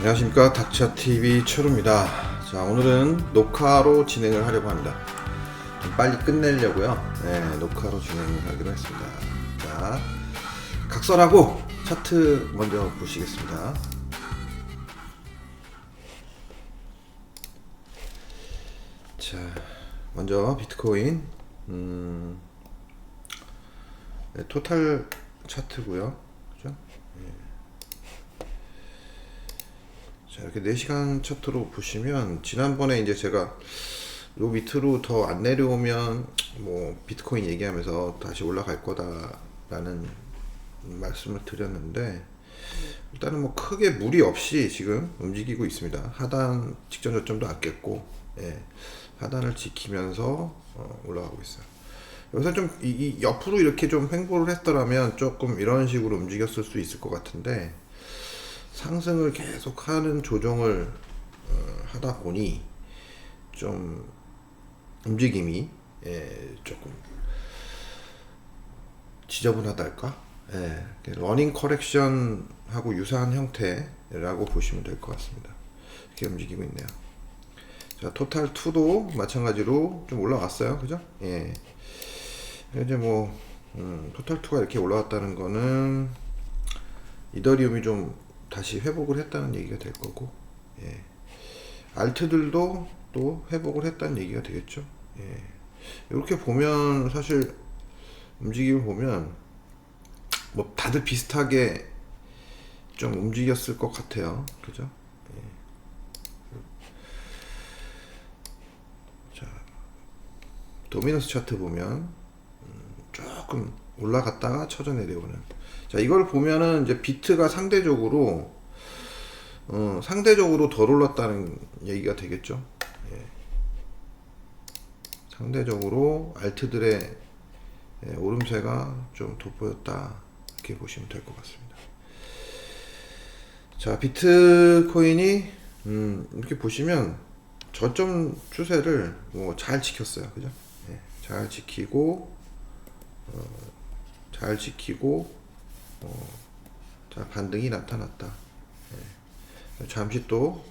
안녕하십니까, 닥차TV 최루입니다. 자, 오늘은 녹화로 진행을 하려고 합니다. 좀 빨리 끝내려고요. 네, 녹화로 진행을 하기로 했습니다. 자, 각설하고 차트 먼저 보시겠습니다. 자, 먼저 비트코인 네, 토탈 차트고요. 그죠? 자, 이렇게 4시간 차트로 보시면 지난번에 이제 제가 요 밑으로 더 안 내려오면 뭐 비트코인 얘기하면서 다시 올라갈 거다라는 말씀을 드렸는데, 일단은 뭐 크게 무리 없이 지금 움직이고 있습니다. 하단 직전 저점도 안 깼고, 예, 하단을 지키면서 올라가고 있어요. 여기서 좀 이 옆으로 이렇게 좀 횡보를 했더라면 조금 이런 식으로 움직였을 수 있을 것 같은데, 상승을 계속하는 조정을 하다 보니 좀 움직임이 조금 지저분하달까? 러닝 커렉션하고 유사한 형태라고 보시면 될 것 같습니다. 이렇게 움직이고 있네요. 자, 토탈 2도 마찬가지로 좀 올라왔어요, 그죠? 예. 이제 뭐 토탈 2가 이렇게 올라왔다는 거는 이더리움이 좀 다시 회복을 했다는 얘기가 될 거고, 예. 알트들도 또 회복을 했다는 얘기가 되겠죠. 예. 이렇게 보면 사실 움직임을 보면 뭐 다들 비슷하게 좀 움직였을 것 같아요. 그죠? 예. 자, 도미너스 차트 보면 조금 올라갔다가 쳐져 내려오는. 자, 이걸 보면은 이제 비트가 상대적으로 덜 올랐다는 얘기가 되겠죠. 예. 상대적으로 알트들의 오름세가 좀 돋보였다, 이렇게 보시면 될 것 같습니다. 자, 비트코인이 이렇게 보시면 저점 추세를 뭐 잘 지켰어요, 그죠? 예. 잘 지키고 자, 반등이 나타났다. 예. 잠시 또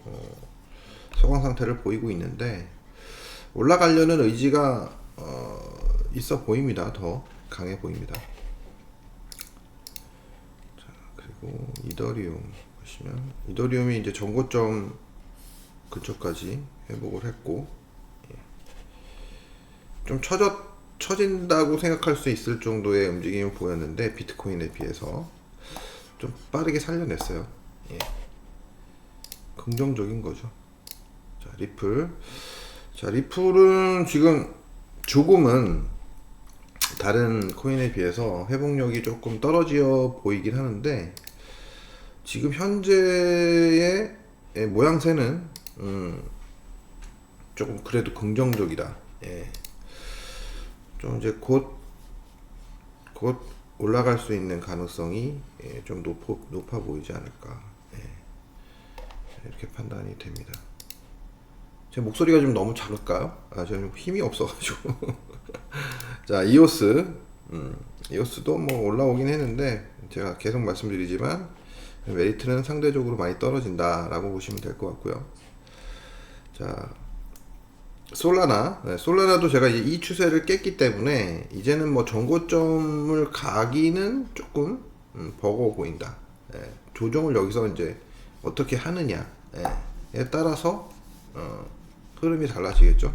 소강 상태를 보이고 있는데, 올라가려는 의지가 있어 보입니다. 더 강해 보입니다. 자, 그리고 이더리움 보시면 이더리움이 이제 전고점 근처까지 회복을 했고, 예. 좀 처진다고 생각할 수 있을 정도의 움직임을 보였는데 비트코인에 비해서 좀 빠르게 살려냈어요. 예. 긍정적인 거죠. 자, 리플. 자, 리플은 지금 조금은 다른 코인에 비해서 회복력이 조금 떨어져 보이긴 하는데, 지금 현재의 모양새는 조금 그래도 긍정적이다. 예. 좀 이제 곧 올라갈 수 있는 가능성이 좀 높아 보이지 않을까, 이렇게 판단이 됩니다. 제 목소리가 좀 너무 작을까요? 저는 힘이 없어가지고. 자, 이오스도 뭐 올라오긴 했는데, 제가 계속 말씀드리지만 메리트는 상대적으로 많이 떨어진다라고 보시면 될 것 같고요. 자, 솔라나도 제가 이제 이 추세를 깼기 때문에 이제는 뭐 전고점을 가기는 조금 버거워 보인다. 조정을 여기서 이제 어떻게 하느냐에 따라서 흐름이 달라지겠죠.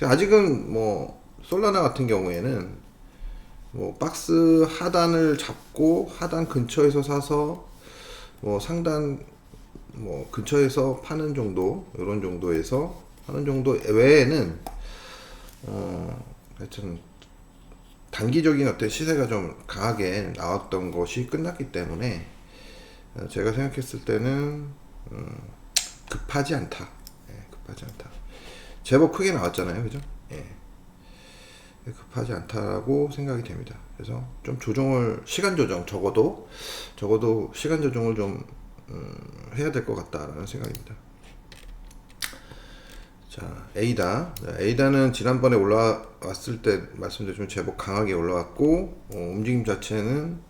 아직은 뭐 솔라나 같은 경우에는 뭐 박스 하단을 잡고 하단 근처에서 사서 뭐 상단 뭐 근처에서 파는 정도, 이런 정도에서 하는 정도 외에는 하여튼 단기적인 어떤 시세가 좀 강하게 나왔던 것이 끝났기 때문에 제가 생각했을 때는 급하지 않다. 급하지 않다. 제법 크게 나왔잖아요, 그죠? 급하지 않다라고 생각이 됩니다. 그래서 좀 시간 조정, 적어도 시간 조정을 좀 해야 될 것 같다라는 생각입니다. 자, 에이다는 지난번에 올라왔을 때 말씀드렸지만 제법 강하게 올라왔고, 움직임 자체는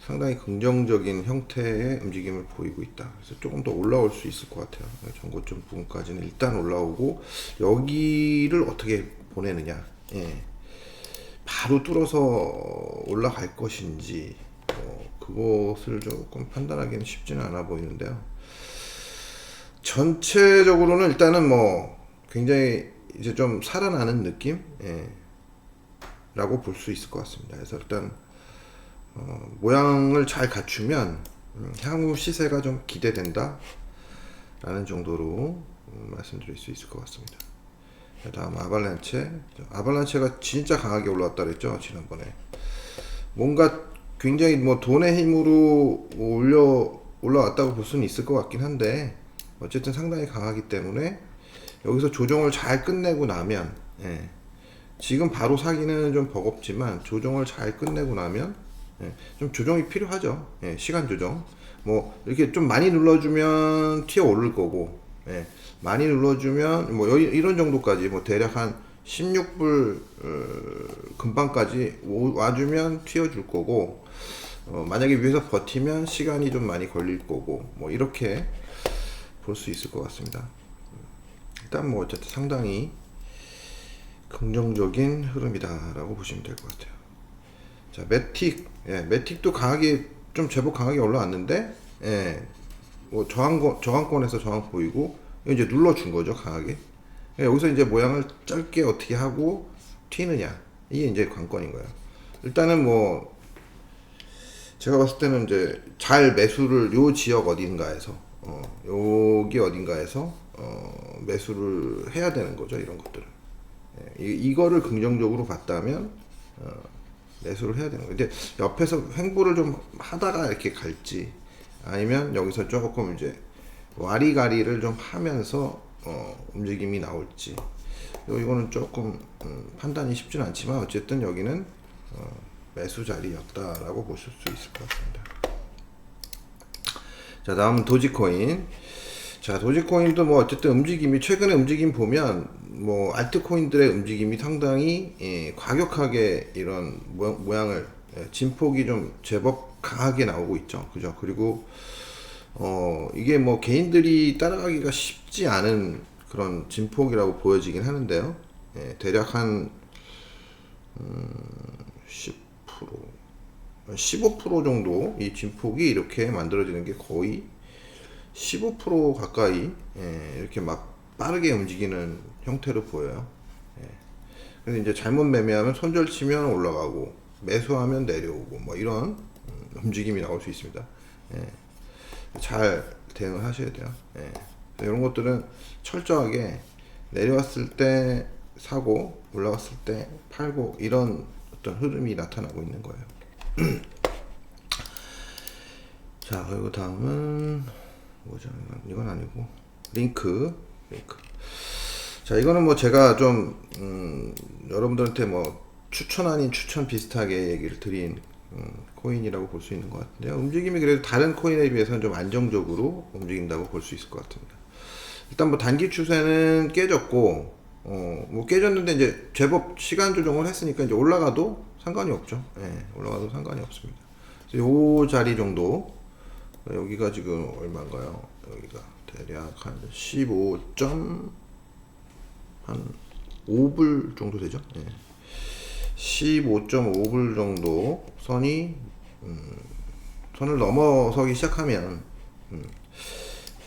상당히 긍정적인 형태의 움직임을 보이고 있다. 그래서 조금 더 올라올 수 있을 것 같아요. 전고점 부분까지는 일단 올라오고 여기를 어떻게 보내느냐. 예. 바로 뚫어서 올라갈 것인지 그것을 조금 판단하기는 쉽지는 않아 보이는데요. 전체적으로는 일단은 뭐 굉장히 이제 좀 살아나는 느낌? 예. 라고 볼 수 있을 것 같습니다. 그래서 일단 모양을 잘 갖추면 향후 시세가 좀 기대된다 라는 정도로 말씀드릴 수 있을 것 같습니다. 다음 아발란체가 진짜 강하게 올라왔다 그랬죠 지난번에. 뭔가 굉장히 뭐 돈의 힘으로 올라왔다고 볼 수는 있을 것 같긴 한데 어쨌든 상당히 강하기 때문에 여기서 조정을 잘 끝내고 나면, 예, 지금 바로 사기는 좀 버겁지만 조정을 잘 끝내고 나면, 예, 좀 조정이 필요하죠. 예, 시간 조정. 뭐 이렇게 좀 많이 눌러주면 튀어 오를 거고, 예, 많이 눌러주면 뭐 이런 정도까지 뭐 대략 한 16불 금방까지 와주면 튀어줄 거고, 만약에 위에서 버티면 시간이 좀 많이 걸릴 거고, 뭐 이렇게 볼 수 있을 것 같습니다. 일단 뭐 어쨌든 상당히 긍정적인 흐름이다라고 보시면 될 것 같아요. 자, 매틱도 강하게 좀 제법 강하게 올라왔는데, 예, 뭐 저항권에서 저항 보이고 이제 눌러준 거죠 강하게. 예, 여기서 이제 모양을 짧게 어떻게 하고 튀느냐 이게 이제 관건인 거예요. 일단은 뭐 제가 봤을 때는 이제 잘 매수를 요 지역 어딘가에서 여기 어딘가에서 매수를 해야 되는 거죠 이런 것들을. 예, 이거를 긍정적으로 봤다면 매수를 해야 되는 거예요. 근데 옆에서 횡보를 좀 하다가 이렇게 갈지 아니면 여기서 조금 이제 와리가리를 좀 하면서 움직임이 나올지 이거는 조금 판단이 쉽지는 않지만 어쨌든 여기는 매수 자리였다라고 보실 수 있을 것 같습니다. 자, 다음은 도지코인. 자, 도지코인도 뭐 어쨌든 움직임이 최근에 움직임 보면 뭐 알트코인들의 움직임이 상당히 과격하게 이런 모양을 진폭이 좀 제법 강하게 나오고 있죠. 그죠? 그리고 이게 뭐 개인들이 따라가기가 쉽지 않은 그런 진폭이라고 보여지긴 하는데요. 대략 한 10%, 15% 정도 이 진폭이 이렇게 만들어지는 게 거의 15% 가까이 이렇게 막 빠르게 움직이는 형태로 보여요. 그래서 이제 잘못 매매하면 손절 치면 올라가고 매수하면 내려오고 뭐 이런 움직임이 나올 수 있습니다. 잘 대응을 하셔야 돼요. 이런 것들은 철저하게 내려왔을 때 사고 올라왔을 때 팔고 이런 어떤 흐름이 나타나고 있는 거예요. 자, 그리고 다음은 뭐죠? 이건 아니고 링크. 자, 이거는 뭐 제가 좀 여러분들한테 뭐 추천 아닌 추천 비슷하게 얘기를 드린 코인이라고 볼 수 있는 것 같은데요. 움직임이 그래도 다른 코인에 비해서는 좀 안정적으로 움직인다고 볼 수 있을 것 같습니다. 일단 뭐 단기 추세는 깨졌고, 뭐 깨졌는데 이제 제법 시간 조정을 했으니까 이제 올라가도 상관이 없죠. 올라가도 상관이 없습니다. 그래서 요 자리 정도, 여기가 지금 얼마인가요? 여기가 대략 한 15.5불 정도 되죠. 15.5불 정도 선이 선을 넘어서기 시작하면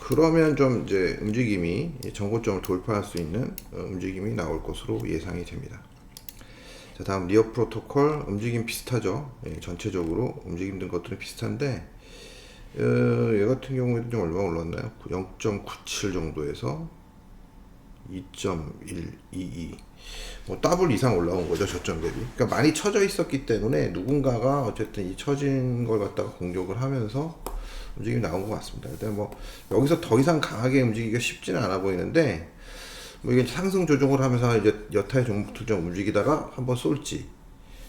그러면 좀 이제 움직임이 전고점을 돌파할 수 있는 움직임이 나올 것으로 예상이 됩니다. 자, 다음 리어 프로토콜 움직임 비슷하죠. 전체적으로 움직임 것들은 비슷한데 얘 같은 경우에도 좀 얼마 올랐나요? 0.97 정도에서 2.122 뭐 더블 이상 올라온 거죠 저점 대비. 그러니까 많이 처져 있었기 때문에 누군가가 어쨌든 이 처진 걸 갖다가 공격을 하면서 움직임이 나온 것 같습니다. 일단 뭐 여기서 더 이상 강하게 움직이기가 쉽지는 않아 보이는데 뭐 이게 상승 조정을 하면서 이제 여타의 종목들 좀 움직이다가 한번 쏠지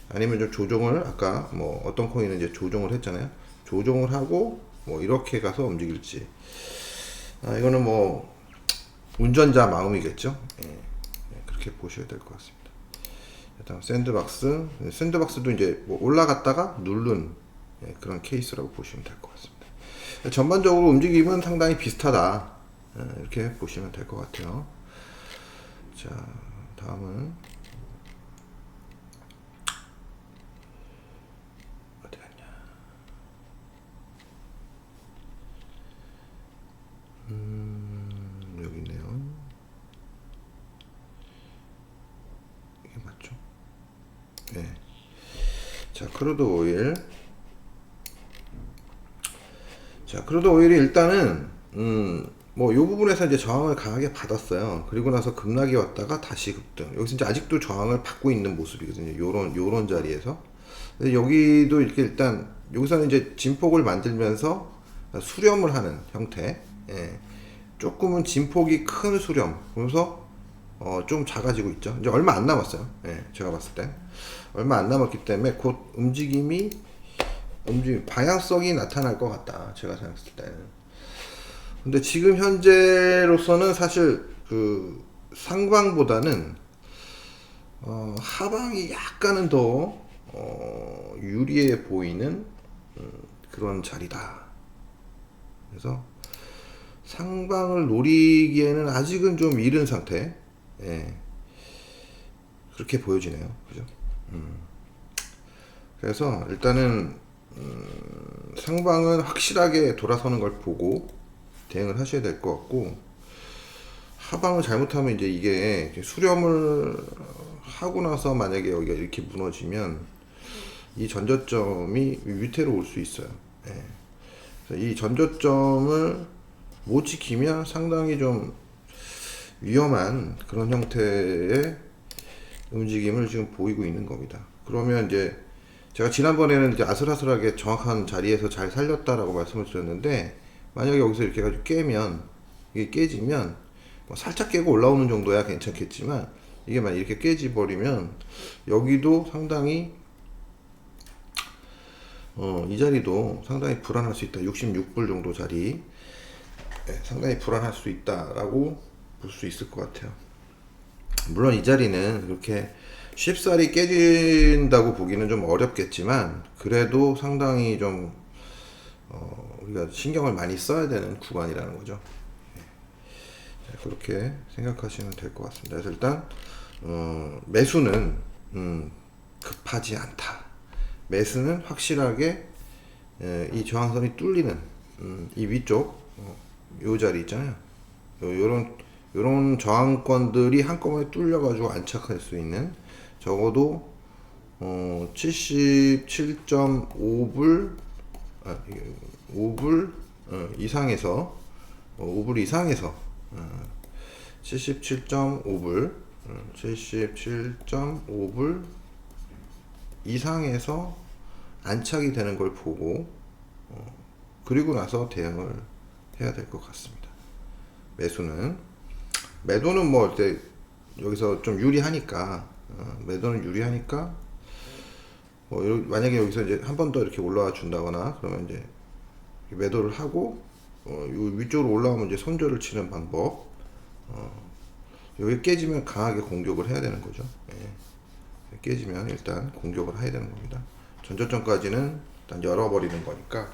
아니면 좀 조정을 아까 뭐 어떤 코인은 이제 조정을 했잖아요. 조정을 하고 뭐 이렇게 가서 움직일지 이거는 뭐 운전자 마음이겠죠. 그렇게 보셔야 될 것 같습니다. 다음 샌드박스도 이제 뭐 올라갔다가 누른 예, 그런 케이스라고 보시면 될 것 같습니다. 전반적으로 움직임은 상당히 비슷하다. 이렇게 보시면 될 것 같아요. 자, 다음은 어디 갔냐? 여기 있네요. 이게 맞죠? 네. 자, 크루드 오일. 자, 크루드 오일이 일단은 뭐 요 부분에서 이제 저항을 강하게 받았어요. 그리고 나서 급락이 왔다가 다시 급등. 여기서 이제 아직도 저항을 받고 있는 모습이거든요. 요런 자리에서. 근데 여기도 이렇게 일단 여기서는 이제 진폭을 만들면서 수렴을 하는 형태. 예. 조금은 진폭이 큰 수렴. 그래서 좀 작아지고 있죠. 이제 얼마 안 남았어요. 예, 제가 봤을 때 얼마 안 남았기 때문에 곧 움직임 방향성이 나타날 것 같다. 제가 생각했을 때는. 근데 지금 현재로서는 사실 그 상방보다는 하방이 약간은 더 유리해 보이는 그런 자리다. 그래서 상방을 노리기에는 아직은 좀 이른 상태. 예. 그렇게 보여지네요. 그죠? 그래서 일단은 상방은 확실하게 돌아서는 걸 보고 대응을 하셔야 될 것 같고, 하방을 잘못하면 이제 이게 수렴을 하고 나서 만약에 여기가 이렇게 무너지면 이 전저점이 위태로 올 수 있어요. 예. 그래서 이 전저점을 못 지키면 상당히 좀 위험한 그런 형태의 움직임을 지금 보이고 있는 겁니다. 그러면 이제 제가 지난번에는 이제 아슬아슬하게 정확한 자리에서 잘 살렸다라고 말씀을 드렸는데, 만약에 여기서 이렇게 해가지고 깨면, 이게 깨지면 뭐 살짝 깨고 올라오는 정도야 괜찮겠지만, 이게 만약 이렇게 깨지버리면 여기도 상당히 이 자리도 상당히 불안할 수 있다. 66불 정도 자리, 네, 상당히 불안할 수 있다라고 볼 수 있을 것 같아요. 물론 이 자리는 그렇게 쉽사리 깨진다고 보기는 좀 어렵겠지만, 그래도 상당히 좀 우리가 신경을 많이 써야 되는 구간이라는 거죠. 네, 그렇게 생각하시면 될 것 같습니다. 그래서 일단 매수는 급하지 않다. 매수는 확실하게 이 저항선이 뚫리는 이 위쪽 요 자리 있잖아요. 요런 저항권들이 한꺼번에 뚫려가지고 안착할 수 있는, 적어도 77.5불 5불 이상에서 5불 이상에서 77.5불 77.5불 이상에서 안착이 되는 걸 보고 그리고 나서 대응을 해야 될 것 같습니다. 매도는 뭐 이제 여기서 좀 유리하니까 매도는 유리하니까 만약에 여기서 이제 한 번 더 이렇게 올라와 준다거나 그러면 이제 매도를 하고 요 위쪽으로 올라오면 이제 손절을 치는 방법. 여기 깨지면 강하게 공격을 해야 되는 거죠. 예. 깨지면 일단 공격을 해야 되는 겁니다. 전저점까지는 일단 열어버리는 거니까.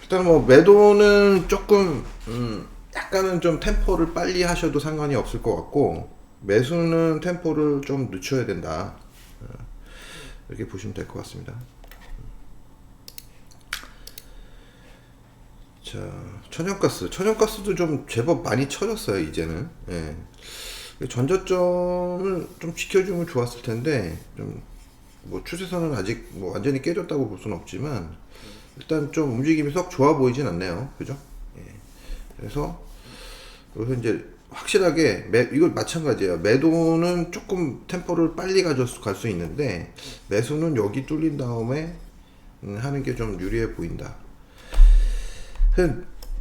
일단 뭐 매도는 조금 약간은 좀 템포를 빨리 하셔도 상관이 없을 것 같고, 매수는 템포를 좀 늦춰야 된다. 이렇게 보시면 될 것 같습니다. 자, 천연가스도 좀 제법 많이 쳐졌어요, 이제는. 예. 전저점을 좀 지켜주면 좋았을 텐데, 좀, 뭐, 추세선은 아직 뭐 완전히 깨졌다고 볼 수는 없지만, 일단 좀 움직임이 썩 좋아 보이진 않네요. 그죠? 예. 그래서, 여기서 이제 확실하게, 이걸 마찬가지예요. 매도는 조금 템포를 빨리 갈 수 있는데, 매수는 여기 뚫린 다음에 하는 게 좀 유리해 보인다.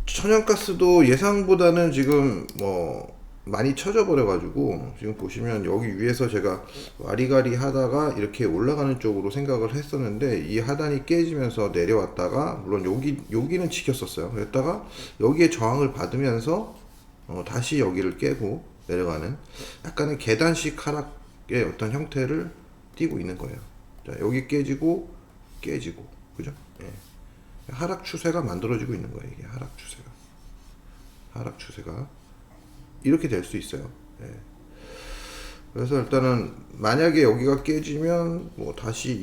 천연가스도 예상보다는 지금 뭐 많이 쳐져 버려 가지고, 지금 보시면 여기 위에서 제가 와리가리 하다가 이렇게 올라가는 쪽으로 생각을 했었는데, 이 하단이 깨지면서 내려왔다가, 물론 여기는 지켰었어요. 그랬다가 여기에 저항을 받으면서 다시 여기를 깨고 내려가는 약간의 계단식 하락의 어떤 형태를 띠고 있는 거예요. 자, 여기 깨지고 그죠? 예. 하락 추세가 만들어지고 있는 거예요. 이게 하락 추세가 이렇게 될 수 있어요. 예. 그래서 일단은 만약에 여기가 깨지면 뭐 다시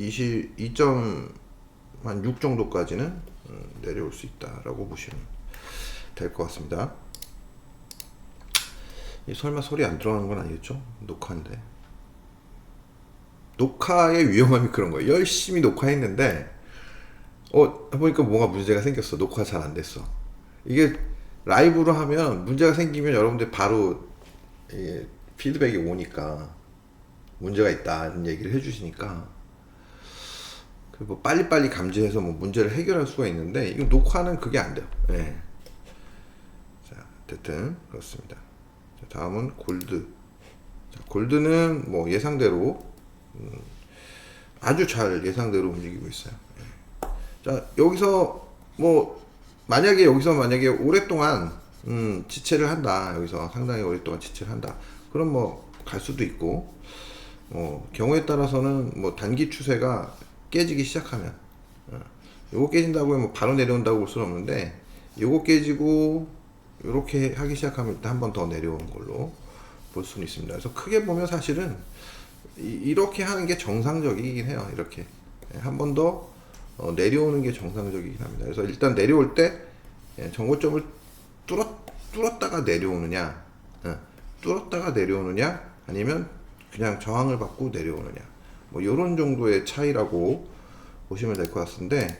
2.6 정도까지는 내려올 수 있다라고 보시면 될 것 같습니다. 설마 소리 안 들어가는 건 아니겠죠? 녹화인데. 녹화의 위험함이 그런 거예요. 열심히 녹화했는데 보니까 뭔가 문제가 생겼어. 녹화 잘 안 됐어. 이게 라이브로 하면 문제가 생기면 여러분들 바로 피드백이 오니까 문제가 있다는 얘기를 해주시니까 뭐 빨리빨리 감지해서 뭐 문제를 해결할 수가 있는데 이거 녹화는 그게 안 돼요. 예. 자, 어쨌든 그렇습니다. 자, 다음은 골드. 자, 골드는 뭐 예상대로 아주 잘 예상대로 움직이고 있어요. 예. 자, 여기서 뭐 만약에 오랫동안 지체를 한다. 여기서 상당히 오랫동안 지체를 한다. 그럼 뭐 갈 수도 있고 경우에 따라서는 뭐 단기 추세가 깨지기 시작하면 요거 깨진다고 뭐 바로 내려온다고 볼 수는 없는데 요거 깨지고 요렇게 하기 시작하면 일단 한 번 더 내려오는 걸로 볼 수는 있습니다. 그래서 크게 보면 사실은 이렇게 하는 게 정상적이긴 해요. 이렇게 한 번 더 내려오는 게 정상적이긴 합니다. 그래서 일단 내려올 때 정고점을 뚫었다가 내려오느냐, 아니면 그냥 저항을 받고 내려오느냐, 뭐 이런 정도의 차이라고 보시면 될 것 같은데,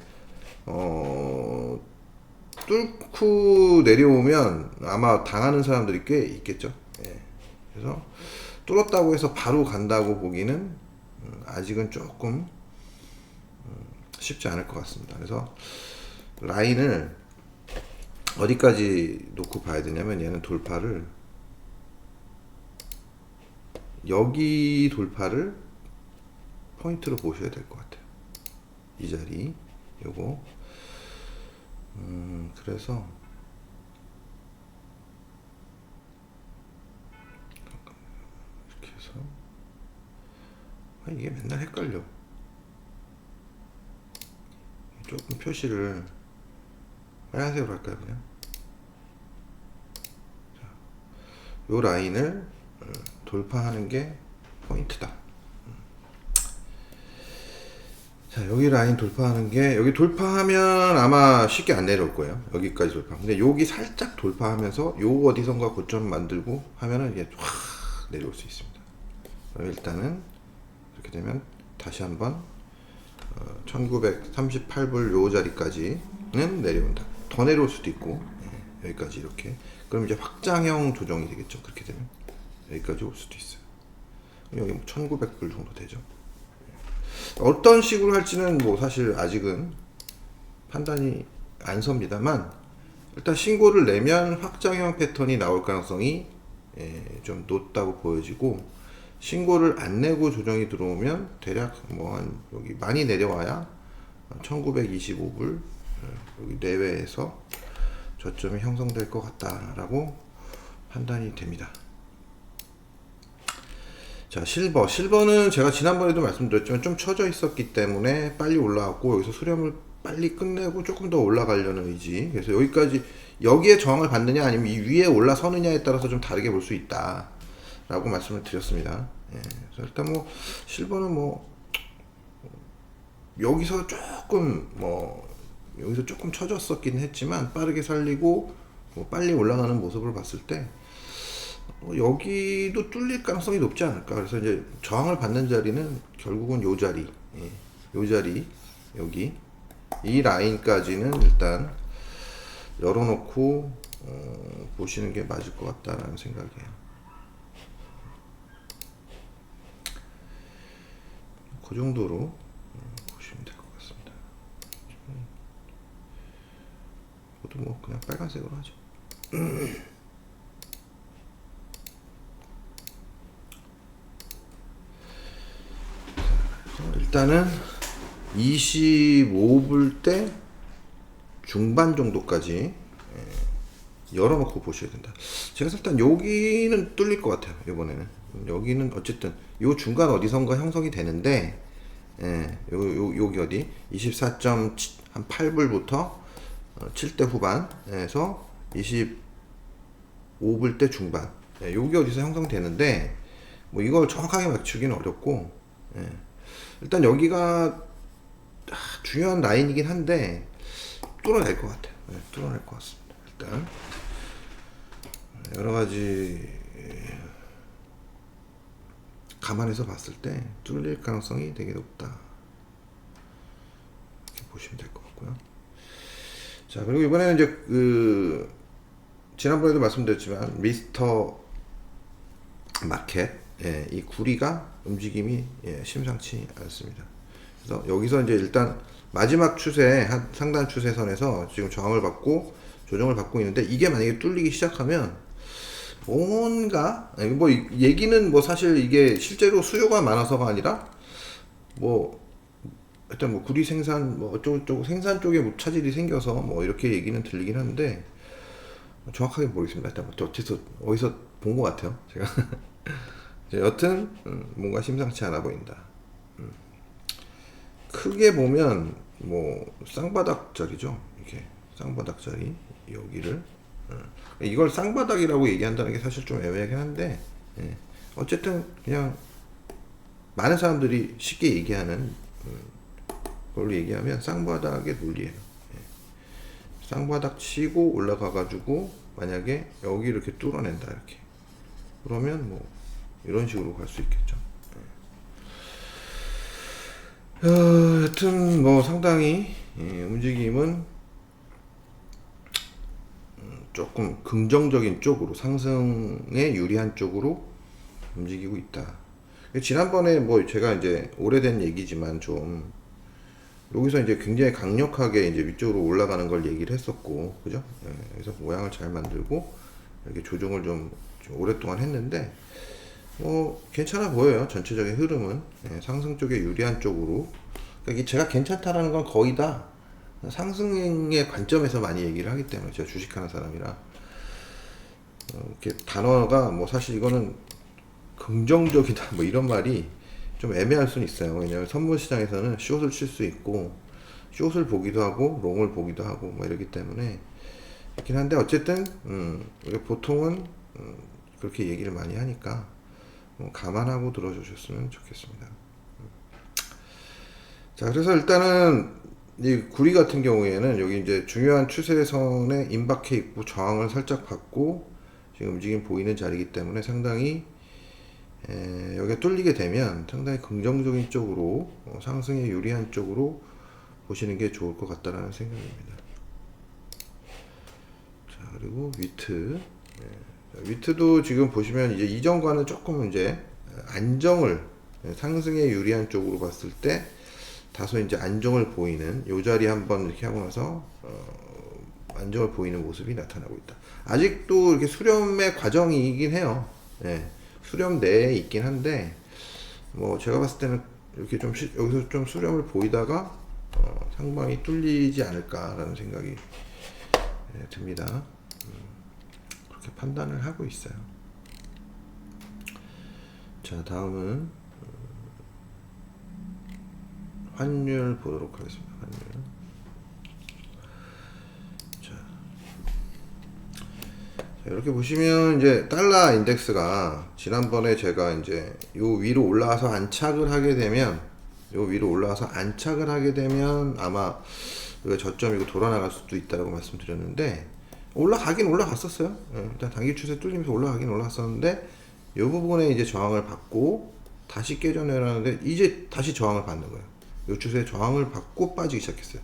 뚫고 내려오면 아마 당하는 사람들이 꽤 있겠죠. 예. 그래서 뚫었다고 해서 바로 간다고 보기는 아직은 조금 쉽지 않을 것 같습니다. 그래서 라인을 어디까지 놓고 봐야 되냐면 얘는 여기 돌파를 포인트로 보셔야 될 것 같아요. 이 자리 요거 그래서 이렇게 해서 이게 맨날 헷갈려. 조금 표시를 빨간색으로 할까요? 그냥 자, 요 라인을 돌파하는 게 포인트다. 자, 여기 라인 돌파하는 게, 여기 돌파하면 아마 쉽게 안 내려올 거예요. 여기까지 돌파. 근데 여기 살짝 돌파하면서 요 어디선가 고점 만들고 하면은 이게 확 내려올 수 있습니다. 그럼 일단은 이렇게 되면 다시 한번 1938불 요 자리까지는 내려온다. 더 내려올 수도 있고, 여기까지 이렇게. 그럼 이제 확장형 조정이 되겠죠. 그렇게 되면 여기까지 올 수도 있어요. 여기 1900불 정도 되죠. 어떤 식으로 할지는 뭐 사실 아직은 판단이 안 섭니다만, 일단 신고를 내면 확장형 패턴이 나올 가능성이 좀 높다고 보여지고, 신고를 안 내고 조정이 들어오면 대략 뭐 한 여기 많이 내려와야 1925불 여기 내외에서 저점이 형성될 것 같다라고 판단이 됩니다. 자, 실버는 제가 지난번에도 말씀드렸지만 좀 처져 있었기 때문에 빨리 올라왔고, 여기서 수렴을 빨리 끝내고 조금 더 올라가려는 의지. 그래서 여기에 저항을 받느냐 아니면 이 위에 올라서느냐에 따라서 좀 다르게 볼 수 있다 라고 말씀을 드렸습니다. 예, 그래서 일단 뭐 실버는 뭐 여기서 조금 처졌었긴 했지만 빠르게 살리고 뭐 빨리 올라가는 모습을 봤을 때 여기도 뚫릴 가능성이 높지 않을까. 그래서 이제 저항을 받는 자리는 결국은 요 자리, 요 자리, 여기 이 라인까지는 일단 열어놓고 보시는 게 맞을 것 같다라는 생각이에요. 그 정도로 보시면 될 것 같습니다. 이것도 뭐 그냥 빨간색으로 하죠. 일단은 25불 대 중반 정도까지 열어놓고 보셔야 된다. 제가 일단 여기는 뚫릴 것 같아요. 이번에는 여기는 어쨌든 요 중간 어디선가 형성이 되는데 예, 여기 어디 24.8불부터 7대 후반에서 25불대 중반, 예, 여기 어디서 형성되는데 뭐 이걸 정확하게 맞추기는 어렵고, 예, 일단 여기가 중요한 라인이긴 한데 뚫어낼 것 같아요. 네, 뚫어낼 것 같습니다. 일단 여러 가지 감안해서 봤을 때 뚫릴 가능성이 되게 높다, 이렇게 보시면 될 것 같고요. 자, 그리고 이번에는 이제 지난번에도 말씀드렸지만 미스터 마켓, 예, 이 구리가 움직임이, 예, 심상치 않습니다. 그래서 여기서 이제 일단 마지막 추세, 한 상단 추세선에서 지금 저항을 받고 조정을 받고 있는데, 이게 만약에 뚫리기 시작하면 뭔가 뭐 얘기는 뭐 사실 이게 실제로 수요가 많아서가 아니라 뭐 일단 뭐 구리 생산 뭐 어쩌고저쩌고 생산 쪽에 뭐 차질이 생겨서 뭐 이렇게 얘기는 들리긴 하는데 정확하게 모르겠습니다. 일단 어디서 본 것 같아요, 제가. 여튼 뭔가 심상치 않아 보인다. 크게 보면 뭐 쌍바닥짜리죠. 이렇게 쌍바닥짜리 여기를, 이걸 쌍바닥이라고 얘기한다는 게 사실 좀 애매하긴 한데, 예, 어쨌든 그냥 많은 사람들이 쉽게 얘기하는 걸로 얘기하면 쌍바닥의 논리예요. 예. 쌍바닥 치고 올라가 가지고 만약에 여기 이렇게 뚫어낸다, 이렇게 그러면 뭐 이런 식으로 갈 수 있겠죠. 여튼 뭐 상당히, 예, 움직임은 조금 긍정적인 쪽으로, 상승에 유리한 쪽으로 움직이고 있다. 지난번에 뭐 제가 이제 오래된 얘기지만 좀 여기서 이제 굉장히 강력하게 이제 위쪽으로 올라가는 걸 얘기를 했었고, 그죠? 예, 그래서 모양을 잘 만들고 이렇게 조정을 좀 오랫동안 했는데 뭐 괜찮아 보여요. 전체적인 흐름은, 예, 상승 쪽에 유리한 쪽으로. 그러니까 제가 괜찮다라는 건 거의 다 상승의 관점에서 많이 얘기를 하기 때문에, 제가 주식하는 사람이라 이렇게 단어가 뭐 사실 이거는 긍정적이다 뭐 이런 말이 좀 애매할 수는 있어요. 왜냐하면 선물 시장에서는 숏을 칠 수 있고 숏을 보기도 하고 롱을 보기도 하고 뭐 이러기 때문에 있긴 한데, 어쨌든 보통은 그렇게 얘기를 많이 하니까 감안하고 들어주셨으면 좋겠습니다. 자, 그래서 일단은 이 구리 같은 경우에는 여기 이제 중요한 추세선에 임박해 있고 저항을 살짝 받고 지금 움직임 보이는 자리이기 때문에 상당히, 여기가 뚫리게 되면 상당히 긍정적인 쪽으로, 상승에 유리한 쪽으로 보시는 게 좋을 것 같다라는 생각입니다. 자, 그리고 위트, 위트도 지금 보시면 이제 이전과는 조금 이제 안정을, 상승에 유리한 쪽으로 봤을 때 다소 이제 안정을 보이는, 요 자리 한번 이렇게 하고 나서 안정을 보이는 모습이 나타나고 있다. 아직도 이렇게 수렴의 과정이긴 해요. 예, 수렴 내에 있긴 한데 뭐 제가 봤을 때는 이렇게 좀 여기서 좀 수렴을 보이다가 상방이 뚫리지 않을까라는 생각이, 예, 듭니다. 그렇게 판단을 하고 있어요. 자, 다음은 환율 보도록 하겠습니다. 환율. 자, 이렇게 보시면 이제 달러 인덱스가 지난번에 제가 이제 요 위로 올라와서 안착을 하게 되면, 아마 그 저점이고 돌아 나갈 수도 있다고 말씀드렸는데, 올라가긴 올라갔었어요. 예, 일단 단기 추세 뚫리면서 올라가긴 올라갔었는데 이 부분에 이제 저항을 받고 다시 깨져내라는데 이제 다시 저항을 받는 거예요. 이 추세에 저항을 받고 빠지기 시작했어요.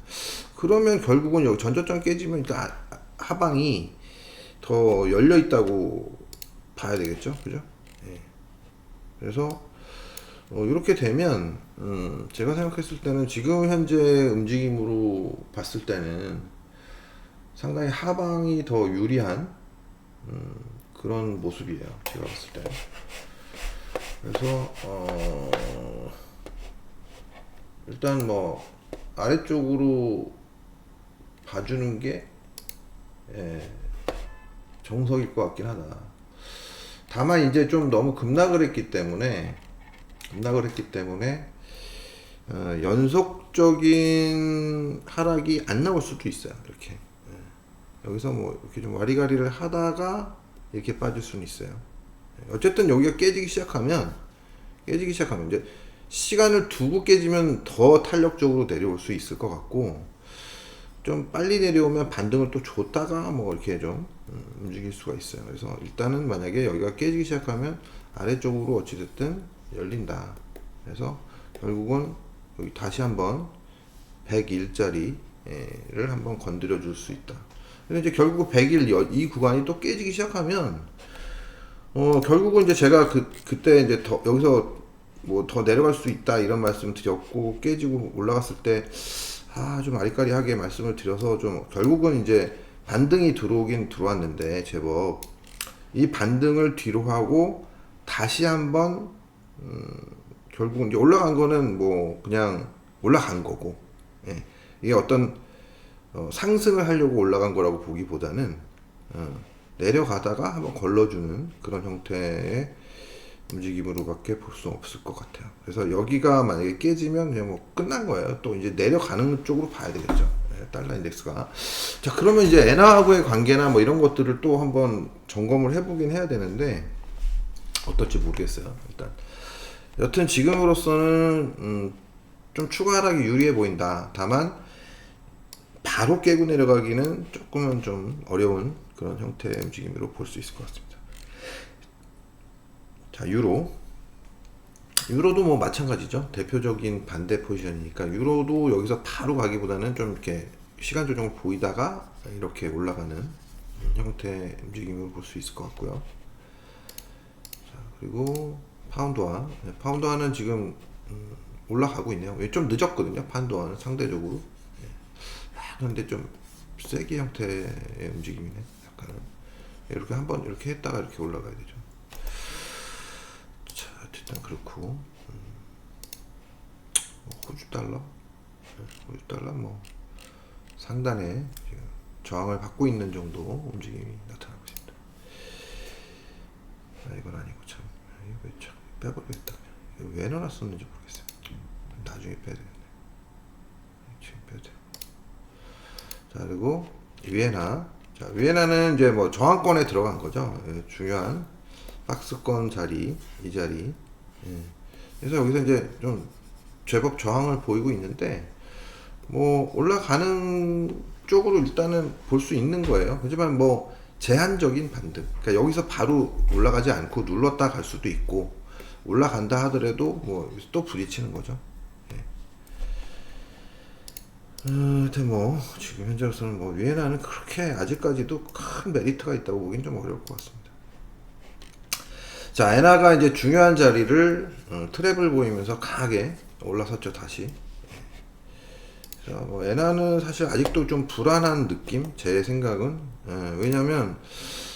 그러면 결국은 여기 전저점 깨지면 일단 하방이 더 열려 있다고 봐야 되겠죠, 그죠? 예. 그래서 이렇게 되면 제가 생각했을 때는 지금 현재 움직임으로 봤을 때는 상당히 하방이 더 유리한 그런 모습이에요, 제가 봤을 때. 그래서 일단 뭐 아래쪽으로 봐주는 게, 예, 정석일 것 같긴 하다. 다만 이제 좀 너무 급락을 했기 때문에 연속적인 하락이 안 나올 수도 있어요. 이렇게 여기서 뭐 이렇게 좀 와리가리를 하다가 이렇게 빠질 수는 있어요. 어쨌든 여기가 깨지기 시작하면 이제 시간을 두고 깨지면 더 탄력적으로 내려올 수 있을 것 같고, 좀 빨리 내려오면 반등을 또 줬다가 뭐 이렇게 좀 움직일 수가 있어요. 그래서 일단은 만약에 여기가 깨지기 시작하면 아래쪽으로 어찌됐든 열린다. 그래서 결국은 여기 다시 한번 101짜리를 한번 건드려 줄 수 있다. 근데 이제 결국 101 이 구간이 또 깨지기 시작하면 결국은 이제 제가 그때 이제 여기서 뭐 더 내려갈 수 있다 이런 말씀 드렸고, 깨지고 올라갔을 때 좀 아리까리하게 말씀을 드려서 좀 결국은 이제 반등이 들어오긴 들어왔는데 제법 이 반등을 뒤로 하고 다시 한번 결국은 이제 올라간 거는 뭐 그냥 올라간 거고, 예. 이게 어떤 상승을 하려고 올라간 거라고 보기보다는 내려가다가 한번 걸러주는 그런 형태의 움직임으로밖에 볼 수 없을 것 같아요. 그래서 여기가 만약에 깨지면 그냥 뭐 끝난 거예요. 또 이제 내려가는 쪽으로 봐야 되겠죠. 달러 인덱스가. 자, 그러면 이제 엔화하고의 관계나 뭐 이런 것들을 또 한번 점검을 해보긴 해야 되는데 어떨지 모르겠어요. 일단 여튼 지금으로서는 좀 추가 하락이 유리해 보인다. 다만 바로 깨고 내려가기는 조금은 좀 어려운 그런 형태의 움직임으로 볼 수 있을 것 같습니다. 자, 유로도 뭐 마찬가지죠. 대표적인 반대 포지션이니까 유로도 여기서 바로 가기보다는 좀 이렇게 시간 조정을 보이다가 이렇게 올라가는 형태의 움직임을 볼 수 있을 것 같고요. 자, 그리고 파운드화는 지금 올라가고 있네요. 좀 늦었거든요. 파운드화는 상대적으로. 그런데 좀 세게 형태의 움직임이네. 약간은 이렇게 한번 이렇게 했다가 이렇게 올라가야 되죠. 자, 일단 그렇고 호주 달러 뭐 상단에 저항을 받고 있는 정도 움직임이 나타나고 있습니다. 이건 아니고 참 이거 참 빼버리겠다. 이거 왜 넣어놨었는지 모르겠어요. 나중에 빼야 되겠네. 지금 빼야 돼. 자, 그리고 위에나는 이제 뭐 저항권에 들어간 거죠. 중요한 박스권 자리, 이 자리. 그래서 여기서 이제 좀 제법 저항을 보이고 있는데 뭐 올라가는 쪽으로 일단은 볼 수 있는 거예요. 하지만 뭐 제한적인 반등. 그러니까 여기서 바로 올라가지 않고 눌렀다 갈 수도 있고, 올라간다 하더라도 뭐 또 부딪히는 거죠. 하여튼 뭐 지금 현재로서는 뭐 위에나는 그렇게 아직까지도 큰 메리트가 있다고 보긴 좀 어려울 것 같습니다. 자, 엔화가 이제 중요한 자리를 트랩을 보이면서 강하게 올라섰죠. 다시. 자, 뭐 엔화는 사실 아직도 좀 불안한 느낌, 제 생각은. 왜냐면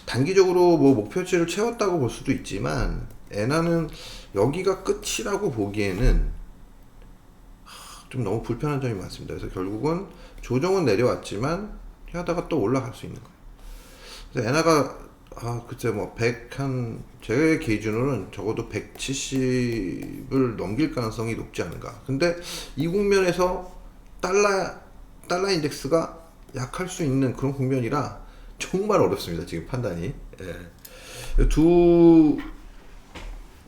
단기적으로 뭐 목표치를 채웠다고 볼 수도 있지만 엔화는 여기가 끝이라고 보기에는 좀 너무 불편한 점이 많습니다. 그래서 결국은 조정은 내려왔지만 하다가 또 올라갈 수 있는 거예요. 그래서 엔화가 그때 뭐 100 한 제 기준으로는 적어도 170을 넘길 가능성이 높지 않은가. 근데 이 국면에서 달러 인덱스가 약할 수 있는 그런 국면이라 정말 어렵습니다. 지금 판단이. 두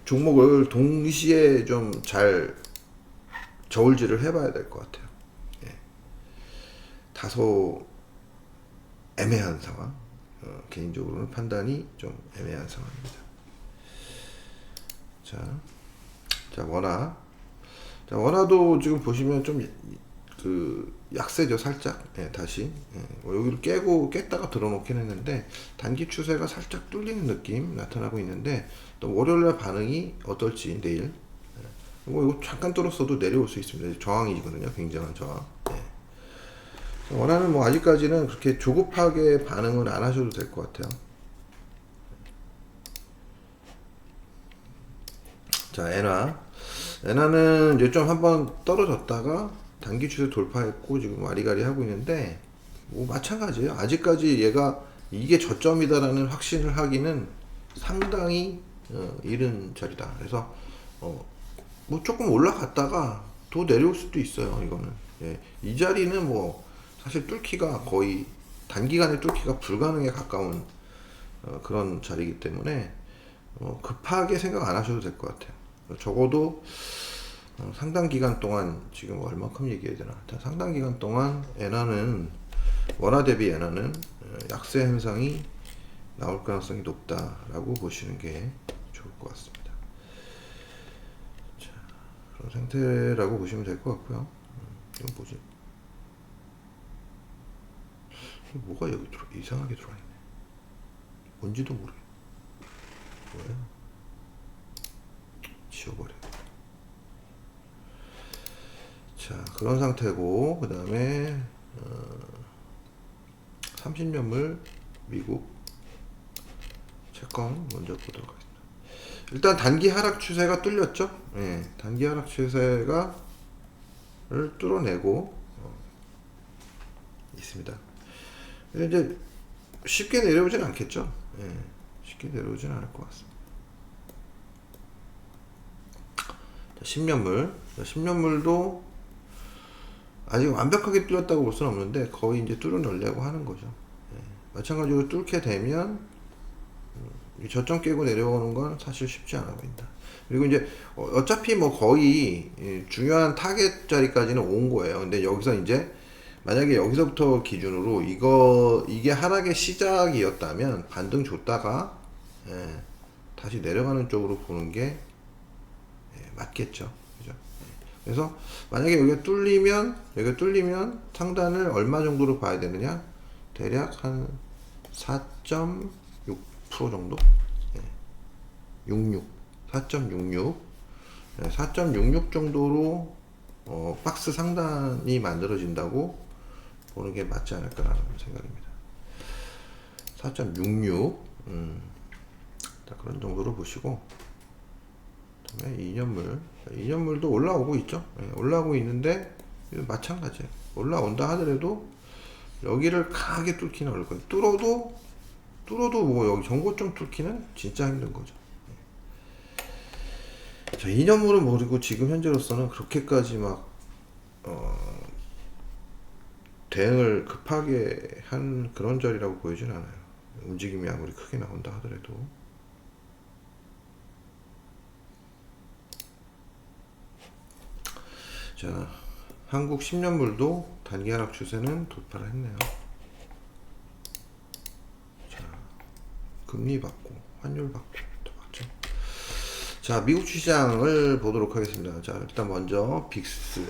종목을 동시에 좀 잘 저울질을 해봐야 될 것 같아요. 다소 애매한 상황. 개인적으로는 판단이 좀 애매한 상황입니다. 자, 원화도 지금 보시면 좀 약세죠, 살짝. 다시 여기를 깼다가 들어놓긴 했는데 단기 추세가 살짝 뚫리는 느낌 나타나고 있는데, 또 월요일날 반응이 어떨지 내일. 이거 잠깐 뚫었어도 내려올 수 있습니다. 저항이거든요, 굉장한 저항. 원하는 뭐 아직까지는 그렇게 조급하게 반응을 안 하셔도 될 것 같아요. 자, 엔화는 이제 좀 한번 떨어졌다가 단기 추세 돌파했고 지금 와리가리 하고 있는데 뭐 마찬가지예요. 아직까지 얘가 이게 저점이다라는 확신을 하기는 상당히 이른 자리다. 그래서 뭐 조금 올라갔다가 더 내려올 수도 있어요. 이거는. 예. 이 자리는 뭐 사실 뚫기가 거의 단기간에 뚫기가 불가능에 가까운 그런 자리이기 때문에 급하게 생각 안 하셔도 될 것 같아요. 적어도 상당 기간 동안 지금 얼마큼 얘기해야 되나? 상당 기간 동안 엔화는 원화 대비 엔화는 약세 현상이 나올 가능성이 높다라고 보시는 게 좋을 것 같습니다. 자, 그런 상태라고 보시면 될 것 같고요. 이건 뭐지? 뭐가 여기 이상하게 들어와 있네. 뭔지도 모르겠네. 뭐야? 지워버려. 자, 그런 상태고, 그 다음에 30년물 미국 채권 먼저 보도록 하겠습니다. 일단 단기 하락 추세가 뚫렸죠. 예, 단기 하락 추세가 를 뚫어내고 있습니다. 이제 쉽게 내려오진 않겠죠. 예, 쉽게 내려오진 않을 것 같습니다. 10년물, 10년물도 아직 완벽하게 뚫렸다고 볼 수는 없는데 거의 이제 뚫어내려고 하는 거죠. 예, 마찬가지로 뚫게 되면 저점 깨고 내려오는 건 사실 쉽지 않아 보인다. 그리고 이제 어차피 뭐 거의 중요한 타겟 자리까지는 온 거예요. 근데 여기서 이제 만약에 여기서부터 기준으로 이게 하락의 시작이었다면 반등 줬다가 다시 내려가는 쪽으로 보는 게 맞겠죠. 그죠? 그래서 만약에 여기가 뚫리면 상단을 얼마 정도로 봐야 되느냐? 대략 한 4.6% 정도? 4.66 정도로 박스 상단이 만들어진다고 보는 게 맞지 않을까라는 생각입니다. 4.66 그런 정도로 보시고, 그다음에 2년물도 올라오고 있죠. 올라오고 있는데 마찬가지예요. 올라온다 하더라도 여기를 강하게 뚫기는 어려울 거예요. 뚫어도 뭐 여기 전고점 뚫기는 진짜 힘든 거죠. 자, 2년물은 모르고 지금 현재로서는 그렇게까지 막 대응을 급하게 한 그런 자리라고 보이진 않아요. 움직임이 아무리 크게 나온다 하더라도. 자, 한국 10년물도 단기 하락 추세는 돌파를 했네요. 자, 금리 받고 환율 받고 또 맞죠. 자, 미국 시장을 보도록 하겠습니다. 자, 일단 먼저 빅스.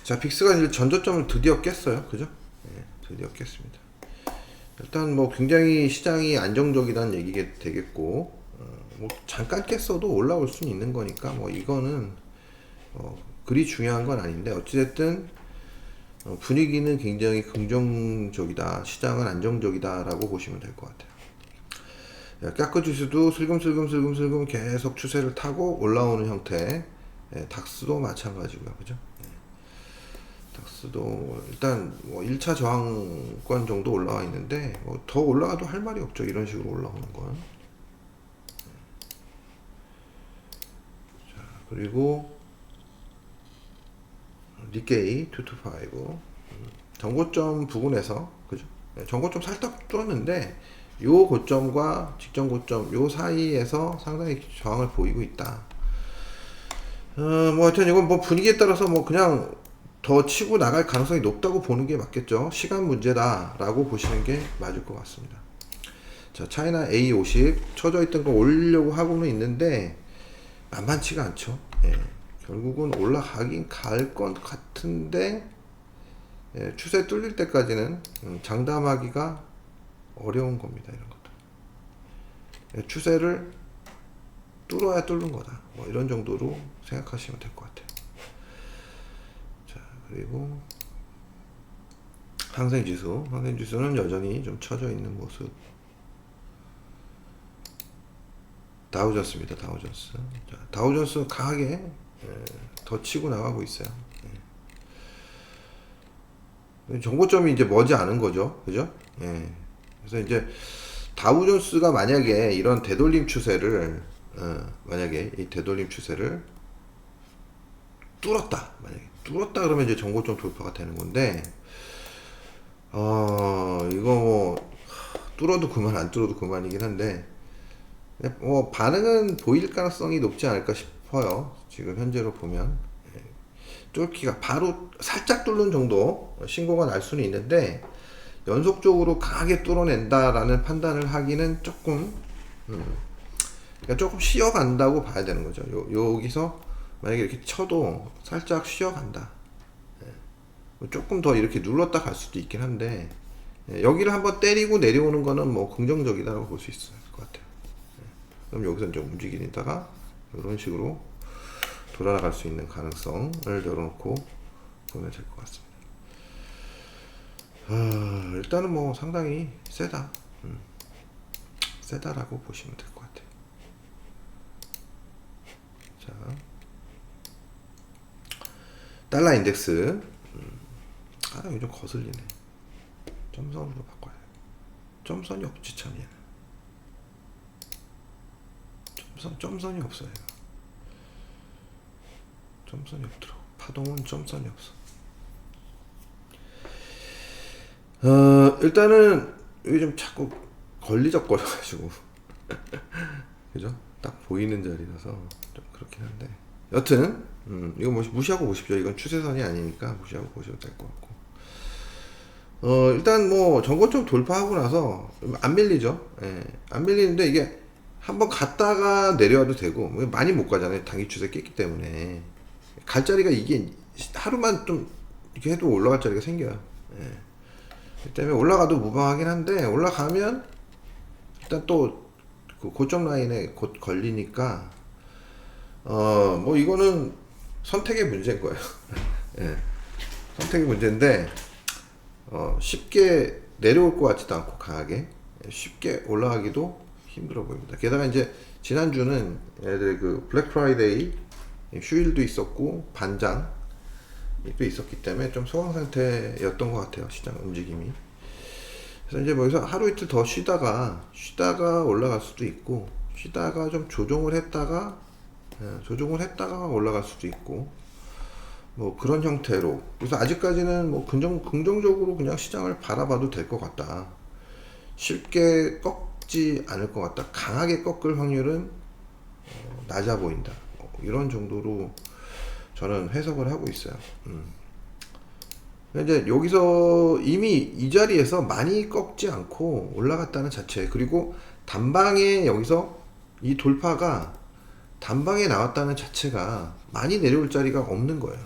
자, 빅스가 이제 전저점을 드디어 깼어요. 그죠? 네, 드디어 깼습니다. 일단 뭐 굉장히 시장이 안정적이라는 얘기가 되겠고, 뭐 잠깐 깼어도 올라올 수는 있는 거니까 뭐 이거는 그리 중요한 건 아닌데, 어찌됐든 분위기는 굉장히 긍정적이다, 시장은 안정적이다 라고 보시면 될 것 같아요. 까크 지수도 슬금슬금 계속 추세를 타고 올라오는 형태. 닥스도 마찬가지고요. 그죠? 닥스도 일단 뭐 1차 저항권 정도 올라와 있는데 뭐 더 올라가도 할 말이 없죠. 이런 식으로 올라오는 건. 자, 그리고 니케이 225 전고점 부근에서, 그죠? 전고점 살짝 뚫었는데 요 고점과 직전 고점 요 사이에서 상당히 저항을 보이고 있다. 뭐 하여튼 이건 뭐 분위기에 따라서 뭐 그냥 더 치고 나갈 가능성이 높다고 보는 게 맞겠죠. 시간 문제다 라고 보시는 게 맞을 것 같습니다. 자, 차이나 A50 쳐져 있던 거 올리려고 하고는 있는데 만만치가 않죠. 결국은 올라가긴 갈 것 같은데 추세 뚫릴 때까지는 장담하기가 어려운 겁니다. 이런 것도 추세를 뚫어야 뚫는 거다, 뭐 이런 정도로 생각하시면 될 것 같아요. 자, 그리고 항생지수는 여전히 좀 처져 있는 모습. 다우존스입니다. 다우존스. 자, 다우존스 강하게 더 치고 나가고 있어요. 정고점이 이제 머지 않은 거죠. 그죠? 그래서 이제 다우존스가 만약에 이런 되돌림 추세를 만약에 이 되돌림 추세를 만약에 뚫었다 그러면 이제 전고점 돌파가 되는 건데, 이거 뭐 뚫어도 그만 안 뚫어도 그만이긴 한데, 뭐 반응은 보일 가능성이 높지 않을까 싶어요. 지금 현재로 보면 뚫기가 바로 살짝 뚫는 정도 신고가 날 수는 있는데, 연속적으로 강하게 뚫어낸다라는 판단을 하기는 조금 그러니까 조금 쉬어간다고 봐야 되는 거죠. 여기서 만약에 이렇게 쳐도 살짝 쉬어간다. 조금 더 이렇게 눌렀다 갈 수도 있긴 한데, 여기를 한번 때리고 내려오는 거는 뭐 긍정적이다라고 볼 수 있을 것 같아요. 그럼 여기서 좀 움직이다가 이런 식으로 돌아나갈 수 있는 가능성을 열어놓고 보면 될 것 같습니다. 일단은 뭐 상당히 세다. 세다라고 보시면 될 것 같아요. 자, 달러 인덱스. 이거 좀 거슬리네. 점선으로 바꿔야 돼. 점선이 없지 참 얘는. 점선이 없어요. 점선이 없더라고. 파동은 점선이 없어. 일단은 여기 좀 자꾸 걸리적거려가지고 그죠? 딱 보이는 자리라서 좀 그렇긴 한데, 여튼 이거 뭐 무시하고 보십시오. 이건 추세선이 아니니까 무시하고 보셔도 될 것 같고, 일단 뭐 전고점 돌파하고 나서 안 밀리죠. 예, 안 밀리는데 이게 한번 갔다가 내려와도 되고, 많이 못 가잖아요. 단기 추세 깼기 때문에 갈 자리가, 이게 하루만 좀 이렇게 해도 올라갈 자리가 생겨요. 예. 그 때문에 올라가도 무방하긴 한데, 올라가면 일단 또 그 고점 라인에 곧 걸리니까 뭐 이거는 선택의 문제인 거예요. 예. 선택의 문제인데, 쉽게 내려올 것 같지도 않고 강하게 쉽게 올라가기도 힘들어 보입니다. 게다가 이제 지난주는 얘들 그 블랙 프라이데이 휴일도 있었고 반장도 있었기 때문에 좀 소강 상태였던 것 같아요. 시장 움직임이. 그래서 이제 뭐 여기서 하루 이틀 더 쉬다가 올라갈 수도 있고, 쉬다가 좀 조정을 했다가 올라갈 수도 있고, 뭐 그런 형태로. 그래서 아직까지는 뭐 긍정적으로 그냥 시장을 바라봐도 될 것 같다. 쉽게 꺾지 않을 것 같다. 강하게 꺾을 확률은 낮아 보인다. 이런 정도로 저는 해석을 하고 있어요. 이제 여기서 이미 이 자리에서 많이 꺾지 않고 올라갔다는 자체, 그리고 단방에 여기서 이 돌파가 단방에 나왔다는 자체가 많이 내려올 자리가 없는 거예요.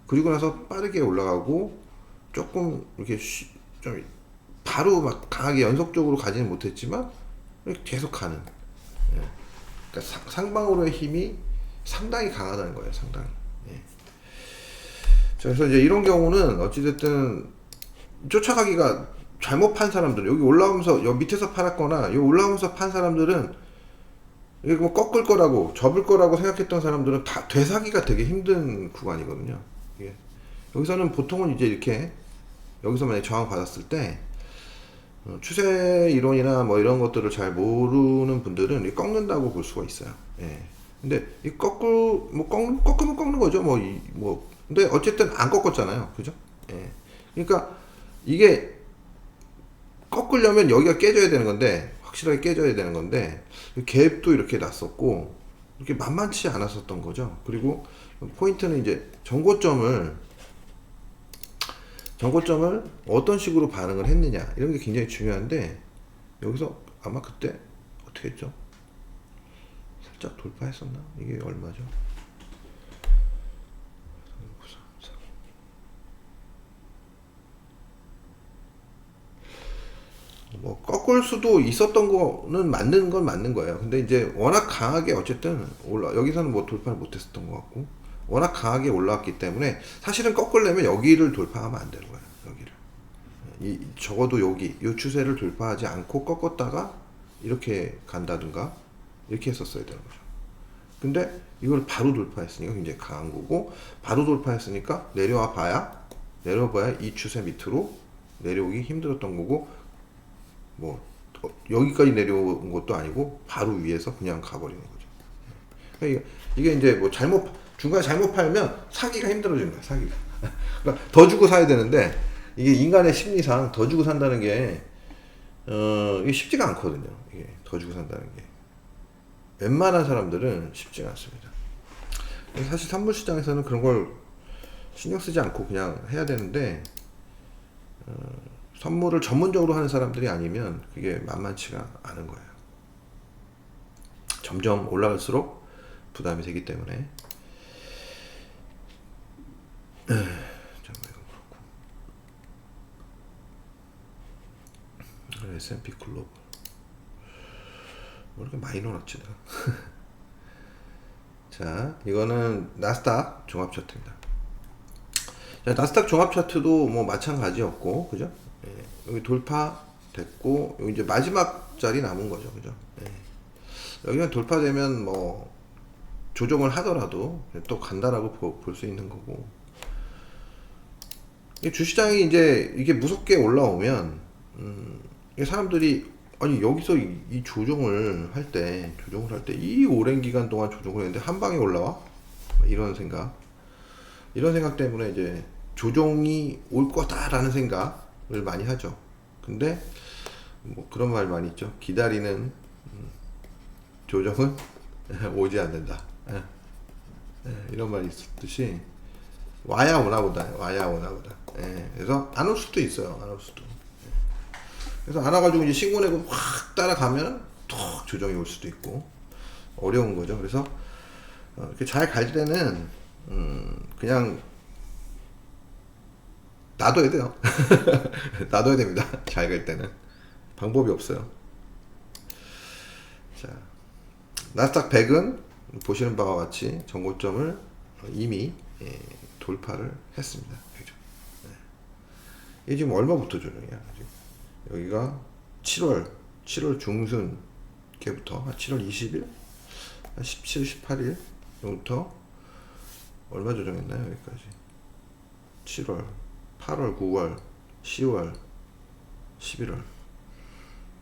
그리고 나서 빠르게 올라가고 조금 이렇게 좀 바로 막 강하게 연속적으로 가지는 못했지만 계속 가는. 예. 그러니까 상방으로의 힘이 상당히 강하다는 거예요. 상당히. 예. 자, 그래서 이제 이런 경우는 어찌됐든 쫓아가기가, 잘못 판 사람들, 여기 올라오면서 여기 밑에서 팔았거나 여기 올라오면서 판 사람들은, 이게 뭐 꺾을 거라고 접을 거라고 생각했던 사람들은 다 되사기가 되게 힘든 구간이거든요. 예. 여기서는 보통은 이제 이렇게 여기서 만약에 저항 받았을 때 추세 이론이나 뭐 이런 것들을 잘 모르는 분들은 꺾는다고 볼 수가 있어요. 예. 근데 이 꺾으면 꺾는 거죠. 근데 어쨌든 안 꺾었잖아요. 그죠? 예. 그러니까 이게 꺾으려면 여기가 깨져야 되는 건데, 확실하게 깨져야 되는 건데, 갭도 이렇게 났었고, 이렇게 만만치 않았었던 거죠. 그리고 포인트는 이제 전고점을 어떤 식으로 반응을 했느냐, 이런 게 굉장히 중요한데, 여기서 아마 그때 어떻게 했죠? 살짝 돌파했었나? 이게 얼마죠? 뭐 꺾을 수도 있었던 거는 맞는 건 맞는 거예요. 근데 이제 워낙 강하게 어쨌든 여기서는 뭐 돌파를 못했었던 것 같고, 워낙 강하게 올라왔기 때문에 사실은 꺾으려면 여기를 돌파하면 안 되는 거예요. 여기를 적어도 이 추세를 돌파하지 않고 꺾었다가 이렇게 간다든가 이렇게 했었어야 되는 거죠. 근데 이걸 바로 돌파했으니까 굉장히 강한 거고, 바로 돌파했으니까 내려와 봐야 이 추세 밑으로 내려오기 힘들었던 거고, 뭐 여기까지 내려온 것도 아니고 바로 위에서 그냥 가버리는 거죠. 그러니까 이게 이제 뭐 중간에 잘못 팔면 사기가 힘들어지는 거야, 사기가. 그러니까 더 주고 사야 되는데, 이게 인간의 심리상 더 주고 산다는 게, 이게 쉽지가 않거든요. 이게 더 주고 산다는 게. 웬만한 사람들은 쉽지가 않습니다. 사실 선물 시장에서는 그런 걸 신경 쓰지 않고 그냥 해야 되는데, 선물을 전문적으로 하는 사람들이 아니면 그게 만만치가 않은 거예요. 점점 올라갈수록 부담이 되기 때문에. 잠깐만, 이거 그렇고. S&P 글로벌. 뭐 이렇게 많이 놀았지, 내가. 자, 이거는 나스닥 종합 차트입니다. 자, 나스닥 종합 차트도 뭐 마찬가지였고, 그죠? 예, 여기 돌파됐고, 여기 이제 마지막 자리 남은 거죠, 그죠? 예. 여기가 돌파되면 뭐 조정을 하더라도 또 간다라고 볼 수 있는 거고. 주시장이 이제 이게 무섭게 올라오면, 이게 사람들이 아니 여기서 이 조정을 할 때 이 오랜 기간 동안 조정을 했는데 한 방에 올라와? 이런 생각 때문에 이제 조정이 올 거다라는 생각을 많이 하죠. 근데 뭐 그런 말 많이 있죠. 기다리는 조정은 오지 않는다. 이런 말이 있듯이 와야 오나 보다. 그래서 안 올 수도 있어요. 안 올 수도. 그래서 안 와가지고 이제 신고 내고 확 따라가면 톡 조정이 올 수도 있고 어려운 거죠. 그래서 이렇게 잘 갈 때는 그냥 놔둬야 돼요. 놔둬야 됩니다. 잘 갈 때는 방법이 없어요. 자, 나스닥 100은 보시는 바와 같이 전고점을 이미 돌파를 했습니다. 그죠? 이게 지금 얼마부터 조정이야? 여기가 7월 중순께부터 7월 20일, 17, 18일 부터 얼마 조정했나요? 여기까지 7월, 8월, 9월, 10월, 11월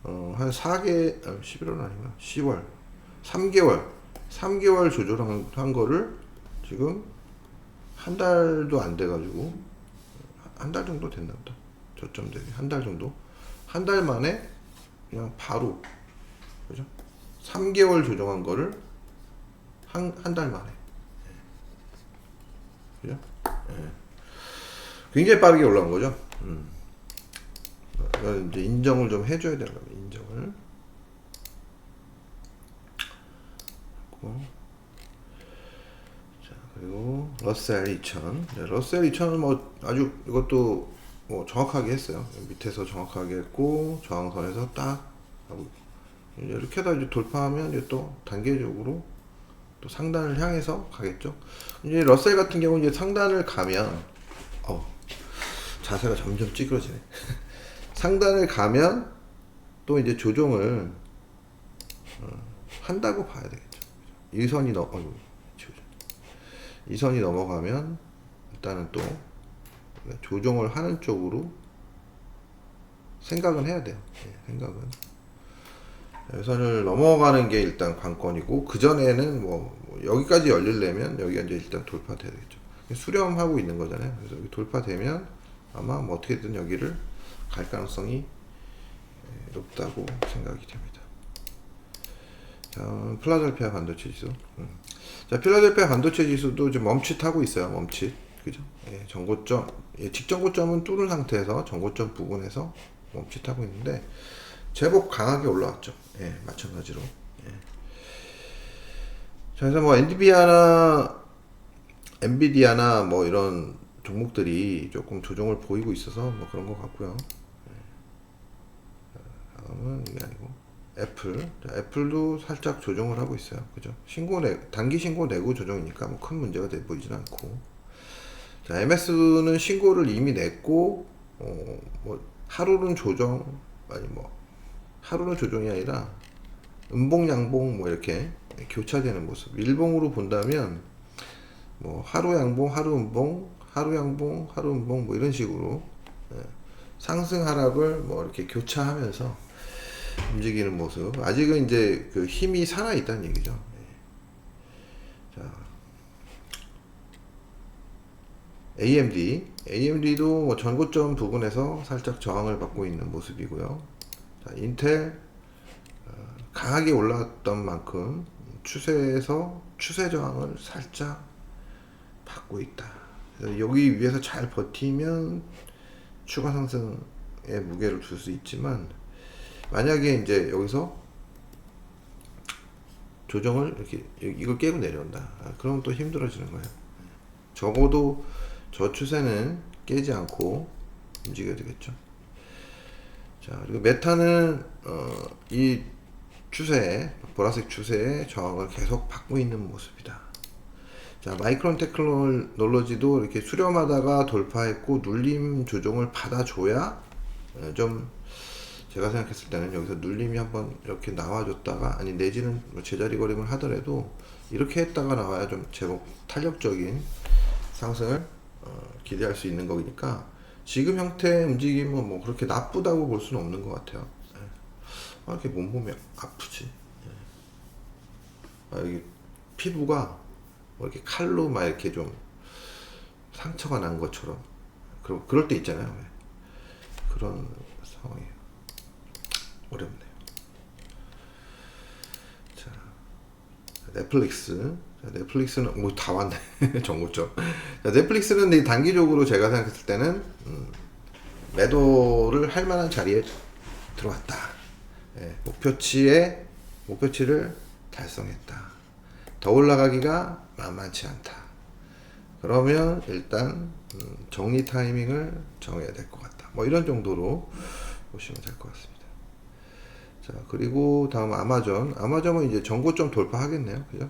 한 4개, 11월은 아니구나. 10월 3개월 조정한 거를 지금 한 달도 안 돼가지고 한 달 정도 됐나 보다. 저점 대비 한 달 정도. 한 달 만에 그냥 바로, 그죠? 3개월 조정한 거를 한 달 만에. 그죠? 굉장히 빠르게 올라온 거죠. 이제 인정을 좀 해줘야 되는 겁니다. 인정을. 자, 그리고 러셀 2000. 러셀 2000은 뭐 아주 이것도 뭐 정확하게 했어요. 밑에서 정확하게 했고 저항선에서 딱 하고 이렇게 하다 이제 돌파하면 이제 또 단계적으로 또 상단을 향해서 가겠죠. 이제 러셀 같은 경우 이제 상단을 가면 자세가 점점 찌그러지네. 상단을 가면 또 이제 조정을 한다고 봐야 되겠죠. 이 선이 넘어가면 일단은 또 조정을 하는 쪽으로 생각은 해야 돼요. 생각은. 이 선을 넘어가는 게 일단 관건이고, 그 전에는 뭐 여기까지 열리려면 여기가 이제 일단 돌파돼야 되겠죠. 수렴하고 있는 거잖아요. 그래서 여기 돌파되면 아마 뭐 어떻게든 여기를 갈 가능성이 높다고 생각이 됩니다. 자, 필라델피아 반도체 지수. 자, 필라델피아 반도체 지수도 지금 멈칫하고 있어요. 멈칫. 그죠? 전고점, 직전고점은 뚫은 상태에서 전고점 부근에서 멈칫하고 있는데 제법 강하게 올라왔죠. 마찬가지로. 자, 그래서 뭐 엔비디아나 뭐 이런 종목들이 조금 조정을 보이고 있어서 뭐 그런 것 같고요. 다음은 이게 아니고 애플. 자, 애플도 살짝 조정을 하고 있어요. 그죠? 단기 신고 내고 조정이니까 뭐 큰 문제가 돼 보이진 않고. 자, MS는 신고를 이미 냈고, 뭐 하루는 조정이 아니라 음봉 양봉 뭐 이렇게 교차되는 모습. 일봉으로 본다면 뭐 하루 양봉, 하루 음봉, 하루 양봉, 하루 음봉 뭐 이런 식으로 상승 하락을 뭐 이렇게 교차하면서 움직이는 모습. 아직은 이제 그 힘이 살아 있다는 얘기죠. 자, AMD도 뭐 전고점 부분에서 살짝 저항을 받고 있는 모습이고요. 자, 인텔 강하게 올라왔던 만큼 추세에서 추세 저항을 살짝 받고 있다. 그래서 여기 위에서 잘 버티면 추가 상승의 무게를 줄 수 있지만, 만약에 이제 여기서 조정을 이렇게 이걸 깨고 내려온다. 그러면 또 힘들어지는 거예요. 적어도 저 추세는 깨지 않고 움직여야 되겠죠. 자, 그리고 메타는 이 추세에, 보라색 추세에 저항을 계속 받고 있는 모습이다. 자, 마이크론 테크놀로지도 이렇게 수렴하다가 돌파했고 눌림 조정을 받아줘야 좀, 제가 생각했을 때는 여기서 눌림이 한번 이렇게 나와줬다가, 아니 내지는 뭐 제자리 걸음을 하더라도 이렇게 했다가 나와야 좀 제법 탄력적인 상승을 기대할 수 있는 거니까, 지금 형태의 움직임은 뭐 그렇게 나쁘다고 볼 수는 없는 것 같아요. 이렇게 몸이 아프지. 여기 피부가 뭐 이렇게 칼로 막 이렇게 좀 상처가 난 것처럼, 그럴 때 있잖아요. 그런 상황이에요. 어렵네요. 자, 넷플릭스는 뭐 다 왔네. 정고점. 자, 넷플릭스는 단기적으로 제가 생각했을 때는 매도를 할 만한 자리에 들어왔다. 목표치를 달성했다. 더 올라가기가 만만치 않다. 그러면 일단 정리 타이밍을 정해야 될 것 같다. 뭐 이런 정도로 보시면 될 것 같습니다. 자, 그리고 다음 아마존은 이제 전고점 돌파하겠네요. 그죠?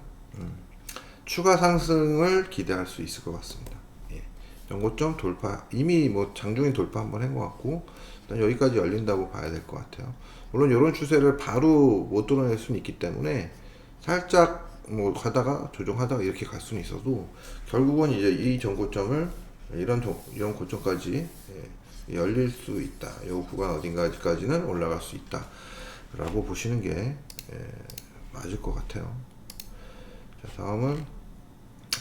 추가 상승을 기대할 수 있을 것 같습니다. 예. 전고점 돌파, 이미 뭐 장중에 돌파 한번 한 것 같고, 일단 여기까지 열린다고 봐야 될 것 같아요. 물론 이런 추세를 바로 못 뚫어낼 수는 있기 때문에 살짝 뭐 가다가 조정하다가 이렇게 갈 수는 있어도, 결국은 이제 이 전고점을 이런 고점까지 열릴 수 있다. 이 구간 어딘가까지는 올라갈 수 있다 라고 보시는 게 맞을 것 같아요. 자, 다음은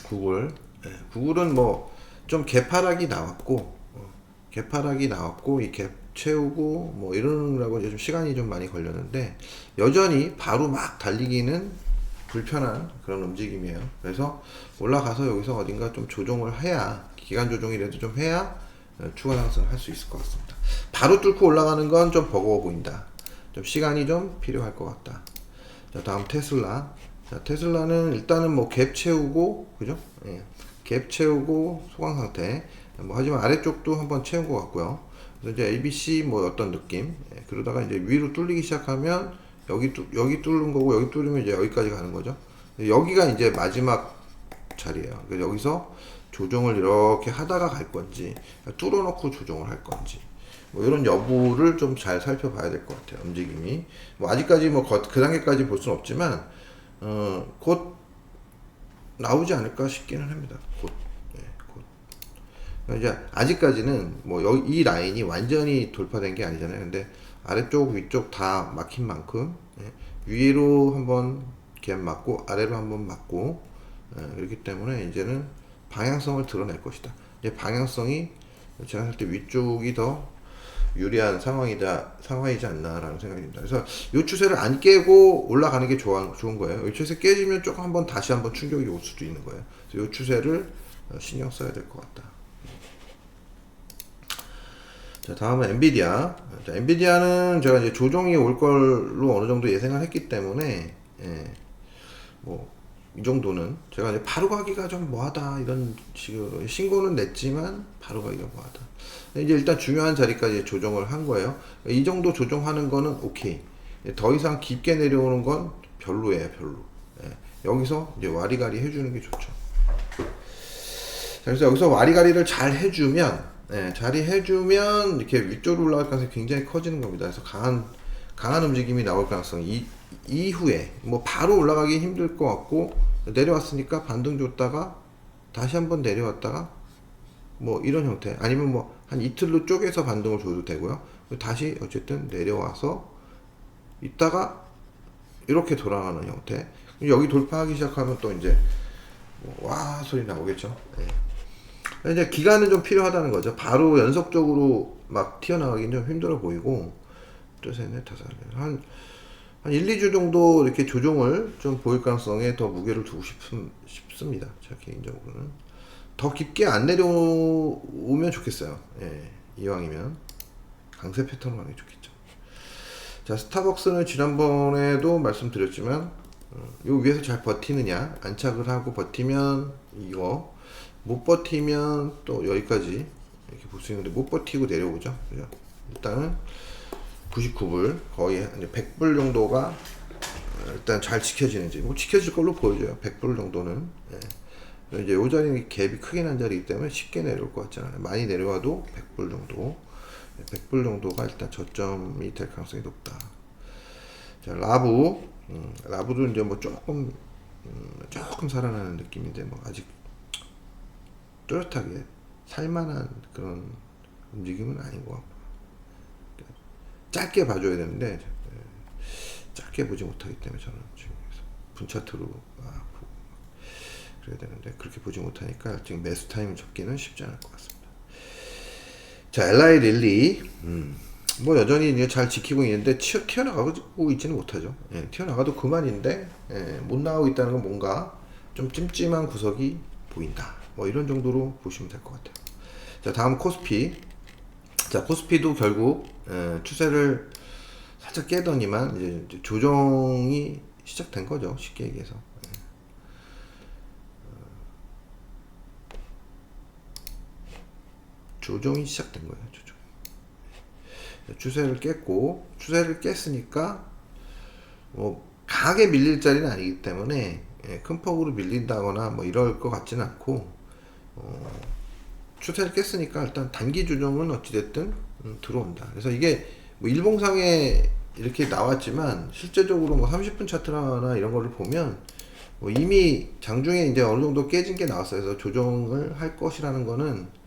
구글은 뭐 좀 개파락이 나왔고, 이 갭 채우고 뭐 이러느라고 이제 좀 시간이 좀 많이 걸렸는데, 여전히 바로 막 달리기는 불편한 그런 움직임이에요. 그래서 올라가서 여기서 어딘가 좀 조정을 해야, 기간 조정이라도 좀 해야 추가 상승을 할 수 있을 것 같습니다. 바로 뚫고 올라가는 건 좀 버거워 보인다. 좀 시간이 좀 필요할 것 같다. 자, 다음 테슬라. 자, 테슬라는 일단은 뭐 갭 채우고, 그죠? 예. 갭 채우고 소강 상태. 뭐 하지만 아래쪽도 한번 채운 것 같고요. 그래서 이제 ABC 뭐 어떤 느낌. 예. 그러다가 이제 위로 뚫리기 시작하면 여기 뚫는 거고, 여기 뚫리면 이제 여기까지 가는 거죠. 여기가 이제 마지막 자리예요. 그래서 여기서 조정을 이렇게 하다가 갈 건지, 뚫어놓고 조정을 할 건지, 뭐 이런 여부를 좀 잘 살펴봐야 될 것 같아요. 움직임이 뭐 아직까지 뭐 그 단계까지 볼 수는 없지만 곧 나오지 않을까 싶기는 합니다. 곧. 이제 아직까지는 뭐 이 라인이 완전히 돌파된 게 아니잖아요. 근데 아래쪽 위쪽 다 막힌 만큼 위로 한번 갭 맞고 아래로 한번 맞고, 그렇기 때문에 이제는 방향성을 드러낼 것이다. 이제 방향성이 제가 할 때 위쪽이 더 유리한 상황이지 않나라는 생각이 듭니다. 그래서 이 추세를 안 깨고 올라가는 게 좋은 거예요. 이 추세 깨지면 조금 다시 한번 충격이 올 수도 있는 거예요. 그래서 이 추세를 신경 써야 될 것 같다. 자, 다음은 엔비디아. 자, 엔비디아는 제가 이제 조정이 올 걸로 어느 정도 예상을 했기 때문에, 뭐 이 정도는 제가 이제 바로 가기가 좀 뭐하다 이런 식으로 신고는 냈지만 바로 가기가 뭐하다. 이제 일단 중요한 자리까지 조정을 한 거예요. 이 정도 조정하는 거는 오케이. 더 이상 깊게 내려오는 건 별로예요, 별로. 여기서 이제 와리가리 해주는 게 좋죠. 자, 그래서 여기서 와리가리를 잘 해주면, 자리 해주면 이렇게 위쪽으로 올라갈 가능성이 굉장히 커지는 겁니다. 그래서 강한 움직임이 나올 가능성이 이후에 뭐 바로 올라가기 힘들 것 같고, 내려왔으니까 반등 줬다가 다시 한번 내려왔다가 뭐 이런 형태, 아니면 뭐 한 이틀로 쪼개서 반등을 줘도 되고요. 다시 어쨌든 내려와서 있다가 이렇게 돌아가는 형태. 여기 돌파하기 시작하면 또 이제 와 소리 나오겠죠. 이제 기간은 좀 필요하다는 거죠. 바로 연속적으로 막 튀어나가기는 좀 힘들어 보이고, 또 셋, 넷, 다섯, 한 1, 2주 정도 이렇게 조정을 좀 보일 가능성에 더 무게를 두고 싶습니다. 제 개인적으로는. 더 깊게 안 내려오면 좋겠어요. 예, 이왕이면. 강세 패턴으로 가는 게 좋겠죠. 자, 스타벅스는 지난번에도 말씀드렸지만, 요 위에서 잘 버티느냐, 안착을 하고 버티면 이거, 못 버티면 또 여기까지 이렇게 볼 수 있는데, 못 버티고 내려오죠. 그죠? 일단은 99불, 거의 100불 정도가 일단 잘 지켜지는지, 뭐 지켜질 걸로 보여져요. 100불 정도는. 예. 이제 요 자리는 갭이 크게 난 자리이기 때문에 쉽게 내려올 것 같지 않아요. 많이 내려와도 100불 정도. 100불 정도가 일단 저점이 될 가능성이 높다. 자, 라부. 라부도 이제 뭐 조금 살아나는 느낌인데, 뭐 아직 뚜렷하게 살만한 그런 움직임은 아닌 것 같고. 짧게 봐줘야 되는데, 짧게 보지 못하기 때문에 저는 지금 분차트로 그래야 되는데, 그렇게 보지 못하니까 지금 매수 타임 잡기는 쉽지 않을 것 같습니다. 자, LI 릴리. 뭐 여전히 이제 잘 지키고 있는데 튀어나가고 있지는 못하죠. 예, 튀어나가도 그만인데, 못 나가고 있다는 건 뭔가 좀 찜찜한 구석이 보인다. 뭐 이런 정도로 보시면 될 것 같아요. 자, 다음 코스피. 자, 코스피도 결국 추세를 살짝 깨더니만 이제 조정이 시작된 거죠. 쉽게 얘기해서. 조정이 시작된 거예요. 조정. 추세를 깼고, 추세를 깼으니까 뭐 강하게 밀릴 자리는 아니기 때문에 큰 폭으로 밀린다거나 뭐 이럴 것 같지는 않고, 추세를 깼으니까 일단 단기 조정은 어찌됐든 들어온다. 그래서 이게 뭐 일봉상에 이렇게 나왔지만 실제적으로 뭐 30분 차트나 이런 거를 보면 뭐 이미 장중에 이제 어느 정도 깨진 게 나왔어요. 그래서 조정을 할 것이라는 거는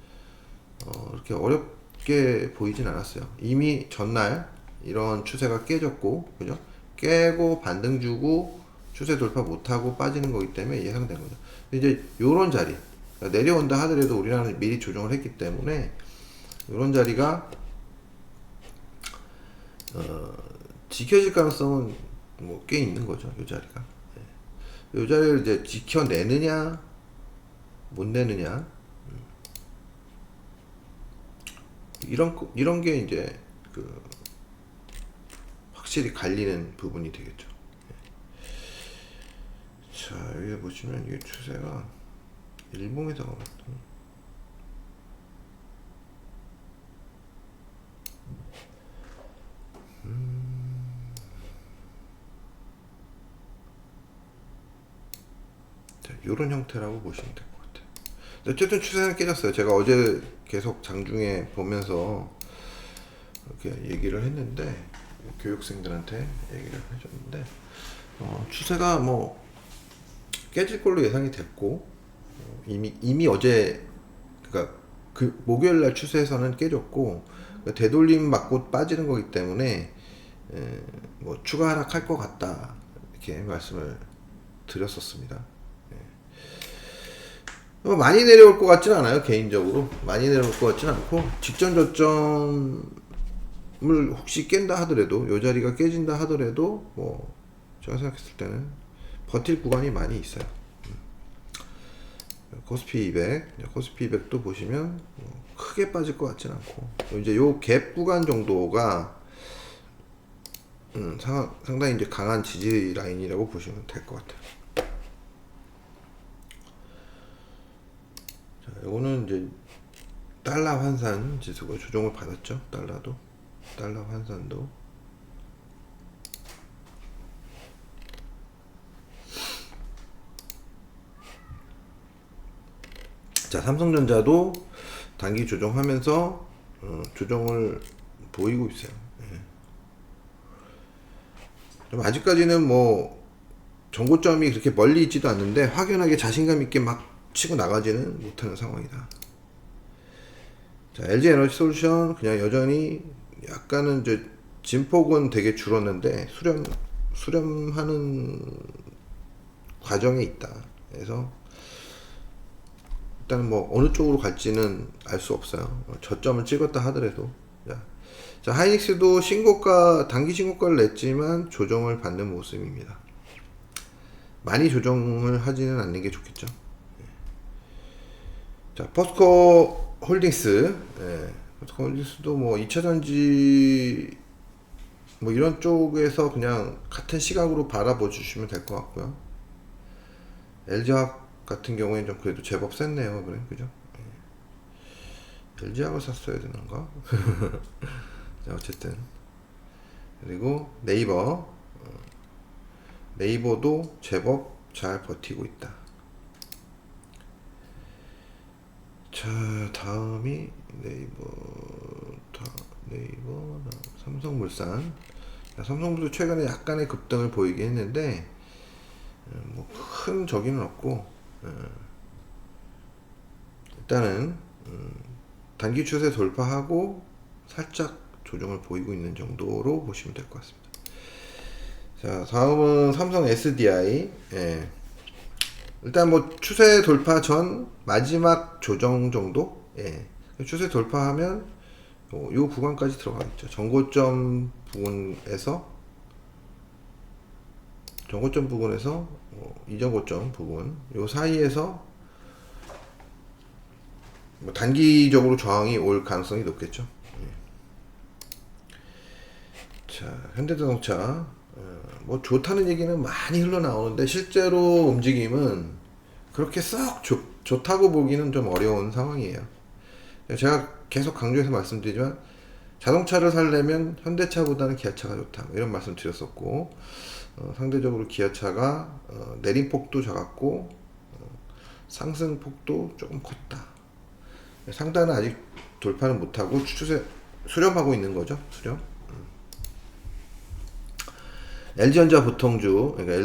이렇게 어렵게 보이진 않았어요. 이미 전날 이런 추세가 깨졌고, 그죠? 깨고 반등 주고 추세 돌파 못하고 빠지는 거기 때문에 예상된 거죠. 이제 요런 자리, 내려온다 하더라도 우리나라는 미리 조정을 했기 때문에 이런 자리가 지켜질 가능성은 뭐 꽤 있는 거죠. 이 자리가. 이 자리를 이제 지켜내느냐 못 내느냐, 이런 게 이제 확실히 갈리는 부분이 되겠죠. 자, 여기 보시면 이 추세가 일봉에서 자, 이런 형태라고 보시면 될 것 같아요. 어쨌든 추세는 깨졌어요. 제가 어제 계속 장중에 보면서 이렇게 얘기를 했는데, 교육생들한테 얘기를 해줬는데, 추세가 뭐 깨질 걸로 예상이 됐고, 이미 어제, 그러니까 그 목요일날 추세에서는 깨졌고, 되돌림 맞고 빠지는 거기 때문에 뭐 추가 하락할 것 같다, 이렇게 말씀을 드렸었습니다. 많이 내려올 것 같지는 않아요. 개인적으로 많이 내려올 것 같지는 않고, 직전 저점을 혹시 깬다 하더라도, 요 자리가 깨진다 하더라도 뭐 제가 생각했을 때는 버틸 구간이 많이 있어요. 코스피 200, 코스피 200도 보시면 크게 빠질 것 같지는 않고, 이제 요 갭 구간 정도가 상당히 이제 강한 지지 라인이라고 보시면 될 것 같아요. 자, 요거는 이제 달러 환산 지수가 조정을 받았죠. 달러 환산도. 자, 삼성전자도 단기 조정하면서 조정을 보이고 있어요. 아직까지는 뭐 정고점이 그렇게 멀리 있지도 않는데 확연하게 자신감 있게 막 치고 나가지는 못하는 상황이다. 자, LG 에너지 솔루션 그냥 여전히 약간은 이제 진폭은 되게 줄었는데 수렴하는 과정에 있다. 그래서 일단은 뭐 어느 쪽으로 갈지는 알 수 없어요. 저점을 찍었다 하더라도. 자, 하이닉스도 신고가, 단기 신고가를 냈지만 조정을 받는 모습입니다. 많이 조정을 하지는 않는 게 좋겠죠. 자, 포스코 홀딩스. 포스코 홀딩스도 뭐 2차전지 뭐 이런 쪽에서 그냥 같은 시각으로 바라봐 주시면 될 것 같고요. LG화학 같은 경우에는 좀 그래도 제법 셌네요. 그래, 그죠? LG화학을 샀어야 되는가? 자, 어쨌든. 그리고 네이버도 제법 잘 버티고 있다. 자, 다음이 네이버, 삼성물산. 삼성물산 최근에 약간의 급등을 보이긴 했는데 뭐 큰 저기는 없고, 일단은 단기 추세 돌파하고 살짝 조정을 보이고 있는 정도로 보시면 될 것 같습니다. 자, 다음은 삼성 SDI. 일단 뭐 추세 돌파 전 마지막 조정 정도. 추세 돌파하면 요 구간까지 들어가겠죠. 전고점 부분에서 이전 고점 부분 요 사이에서 뭐 단기적으로 저항이 올 가능성이 높겠죠. 자, 현대자동차. 뭐 좋다는 얘기는 많이 흘러나오는데 실제로 움직임은 그렇게 썩 좋다고 보기는 좀 어려운 상황이에요. 제가 계속 강조해서 말씀드리지만 자동차를 살려면 현대차보다는 기아차가 좋다, 이런 말씀 드렸었고, 상대적으로 기아차가 내림폭도 작았고 상승폭도 조금 컸다. 상단은 아직 돌파는 못하고 추세 수렴하고 있는 거죠. 수렴. LG전자 보통주, 그러니까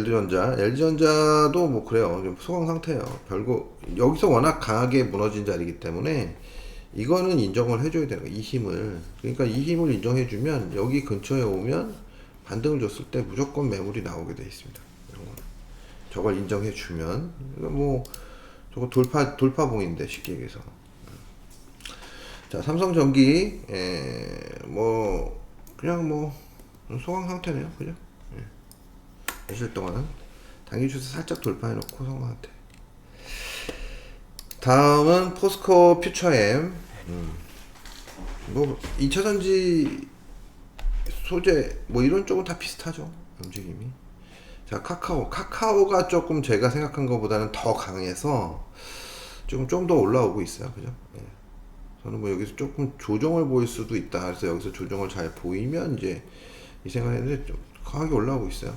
LG전자도 뭐 그래요. 좀 소강 상태예요. 결국 여기서 워낙 강하게 무너진 자리이기 때문에 이거는 인정을 해줘야 되는 거예요. 이 힘을. 그러니까 이 힘을 인정해주면 여기 근처에 오면 반등을 줬을 때 무조건 매물이 나오게 돼 있습니다. 저걸 인정해주면 뭐 저거 돌파봉인데 쉽게 얘기해서. 자, 삼성전기 뭐 그냥 뭐 소강 상태네요. 그죠? 며칠 동안 단기 추세 살짝 돌파해놓고 소강 상태. 다음은 포스코 퓨처엠. 뭐 2차전지 소재 뭐 이런 쪽은 다 비슷하죠, 움직임이. 자, 카카오가 조금 제가 생각한 것보다는 더 강해서 좀 더 올라오고 있어요. 그죠? 저는 뭐 여기서 조금 조정을 보일 수도 있다. 그래서 여기서 조정을 잘 보이면 이제 이 생각했는데 좀 강하게 올라오고 있어요.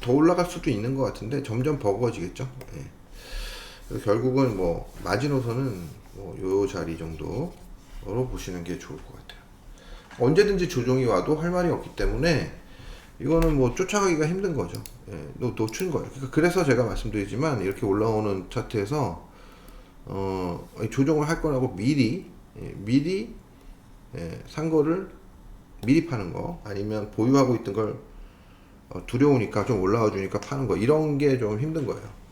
더 올라갈 수도 있는 것 같은데 점점 버거워지겠죠. 그래서 결국은 뭐 마지노선은 뭐 요 자리 정도로 보시는 게 좋을 것 같아요. 언제든지 조정이 와도 할 말이 없기 때문에 이거는 뭐 쫓아가기가 힘든 거죠. 놓친 거예요. 그래서 제가 말씀드리지만 이렇게 올라오는 차트에서 조정을 할 거라고 미리 산 거를 미리 파는 거, 아니면 보유하고 있던 걸 두려우니까 좀 올라와 주니까 파는 거, 이런 게 좀 힘든 거예요.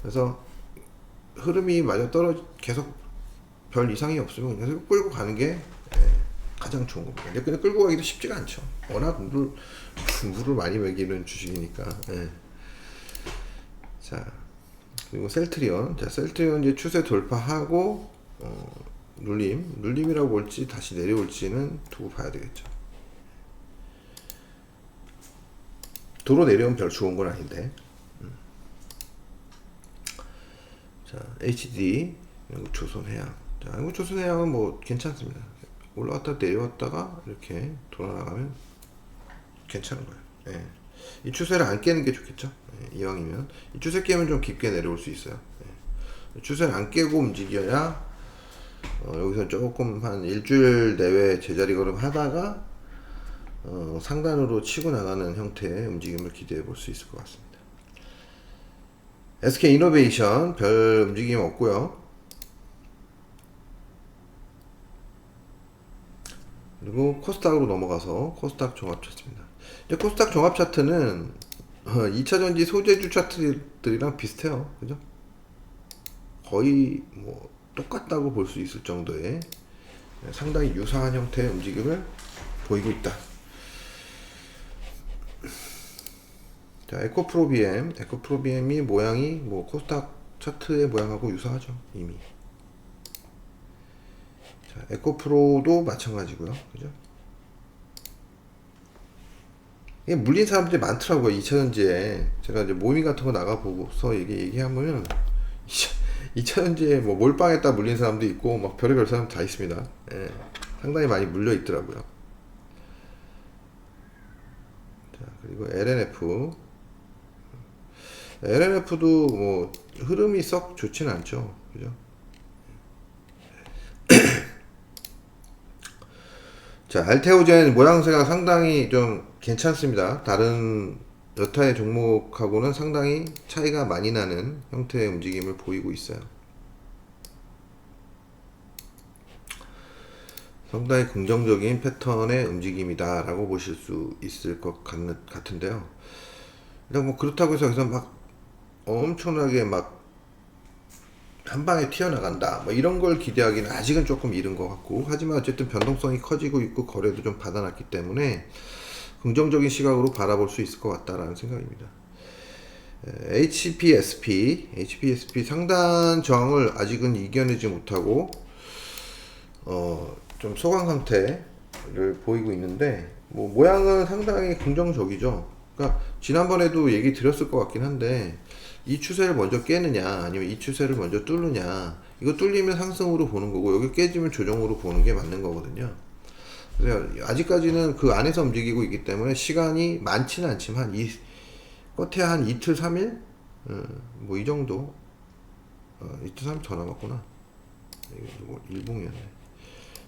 그래서 흐름이 마저 계속 별 이상이 없으면 계속 끌고 가는 게 가장 좋은 겁니다. 근데 끌고 가기도 쉽지가 않죠. 워낙 물을 많이 먹이는 주식이니까. 자, 그리고 셀트리온. 자, 셀트리온 이제 추세 돌파하고 눌림이라고 볼지 다시 내려올지는 두고 봐야 되겠죠. 도로 내려오면 별 좋은 건 아닌데. 자, HD 조선해양. 자, 조선해양은 뭐 괜찮습니다. 올라왔다 내려왔다가 이렇게 돌아 나가면 괜찮은 거예요. 이 추세를 안 깨는 게 좋겠죠. 이왕이면 이 추세 깨면 좀 깊게 내려올 수 있어요. 추세를 안 깨고 움직여야 여기서 조금 한 일주일 내외 제자리 걸음 하다가 상단으로 치고 나가는 형태의 움직임을 기대해 볼 수 있을 것 같습니다. SK이노베이션 별 움직임 없고요. 그리고 코스닥으로 넘어가서 코스닥 종합 차트입니다. 이제 코스닥 종합 차트는 2차전지 소재주 차트들이랑 비슷해요. 그죠? 거의 뭐 똑같다고 볼 수 있을 정도의 상당히 유사한 형태의 움직임을 보이고 있다. 자, 에코프로비엠이 모양이 뭐 코스닥 차트의 모양하고 유사하죠, 이미. 자, 에코프로도 마찬가지고요, 그죠? 이게 물린 사람들이 많더라고요, 2차전지에. 제가 이제 모임 같은 거 나가보고서 얘기하면 2차전지에 뭐 몰빵했다 물린 사람도 있고 막 별의별 사람 다 있습니다. 예, 상당히 많이 물려 있더라고요. 자, 그리고 LNF도 뭐 흐름이 썩 좋진 않죠, 그죠? 자, 알테오젠 모양새가 상당히 좀 괜찮습니다. 다른 여타의 종목하고는 상당히 차이가 많이 나는 형태의 움직임을 보이고 있어요. 상당히 긍정적인 패턴의 움직임이다 라고 보실 수 있을 것 같은데요. 일단 뭐 그렇다고 해서 여기서 막 엄청나게 막 한방에 튀어나간다 뭐 이런 걸 기대하기는 아직은 조금 이른 것 같고, 하지만 어쨌든 변동성이 커지고 있고 거래도 좀 받아놨기 때문에 긍정적인 시각으로 바라볼 수 있을 것 같다라는 생각입니다. HPSP 상단 저항을 아직은 이겨내지 못하고 좀 소강 상태를 보이고 있는데, 뭐 모양은 상당히 긍정적이죠. 그러니까 지난번에도 얘기 드렸을 것 같긴 한데, 이 추세를 먼저 깨느냐 아니면 이 추세를 먼저 뚫느냐, 이거 뚫리면 상승으로 보는 거고 여기 깨지면 조정으로 보는 게 맞는 거거든요. 그래서 아직까지는 그 안에서 움직이고 있기 때문에 시간이 많지는 않지만 끝에 한 이틀 3일 뭐 이 정도, 이틀 3일 더 남았구나. 이거 일봉이었네.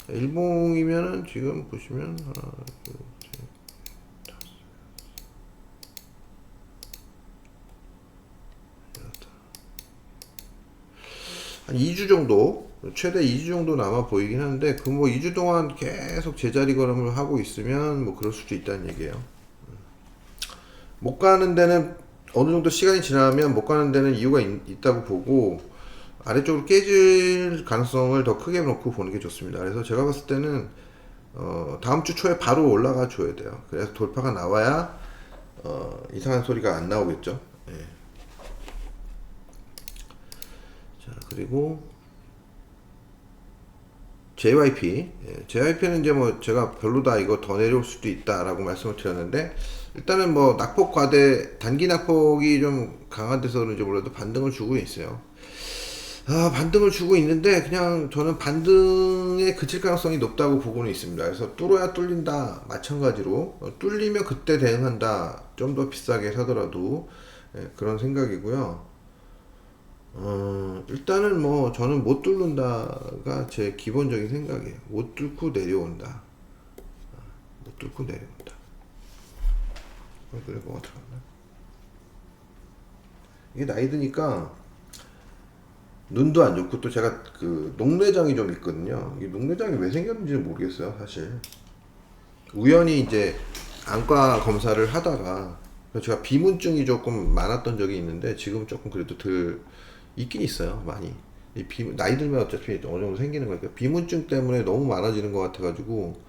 일봉이면은 지금 보시면 하나, 둘, 셋, 다섯, 한 2주 정도, 최대 2주 정도 남아 보이긴 하는데, 그 뭐 2주 동안 계속 제자리 걸음을 하고 있으면 뭐 그럴 수도 있다는 얘기예요. 못 가는 데는 어느 정도 시간이 지나면 못 가는 데는 이유가 있다고 보고, 아래쪽으로 깨질 가능성을 더 크게 놓고 보는 게 좋습니다. 그래서 제가 봤을 때는 다음 주 초에 바로 올라가 줘야 돼요. 그래서 돌파가 나와야 이상한 소리가 안 나오겠죠. 예. 자, 그리고 JYP는 이제 뭐 제가 별로다, 이거 더 내려올 수도 있다라고 말씀을 드렸는데, 일단은 뭐 낙폭 과대, 단기 낙폭이 좀 강한 데서 그런지 몰라도 반등을 주고 있어요. 반등을 주고 있는데 그냥 저는 반등에 그칠 가능성이 높다고 보고는 있습니다. 그래서 뚫어야 뚫린다, 마찬가지로 뚫리면 그때 대응한다, 좀 더 비싸게 사더라도. 그런 생각이고요. 일단은 뭐 저는 못 뚫는다가 제 기본적인 생각이에요. 못 뚫고 내려온다. 못 뚫고 내려온다. 그래, 뭐가 들어갔나? 이게 나이 드니까 눈도 안 좋고, 또 제가 그 녹내장이 좀 있거든요. 이 녹내장이 왜 생겼는지는 모르겠어요, 사실. 우연히 이제 안과 검사를 하다가 제가 비문증이 조금 많았던 적이 있는데, 지금 조금 그래도 덜 있긴 있어요, 많이. 나이 들면 어차피 어느 정도 생기는 거니까 비문증 때문에 너무 많아지는 것 같아가지고,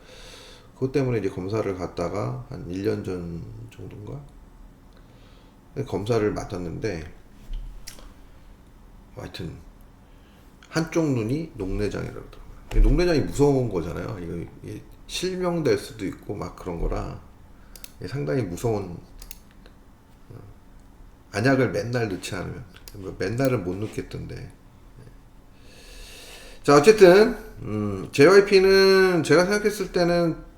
그것 때문에 이제 검사를 갔다가 한 1년 전 정도인가 검사를 맡았는데, 하여튼 한쪽 눈이 녹내장이라고 그러더라고요. 녹내장이 무서운 거잖아요. 이게 실명될 수도 있고 막 그런 거라 상당히 무서운, 안약을 맨날 넣지 않으면, 맨날은 못 넣겠던데. 자, 어쨌든 JYP는 제가 생각했을 때는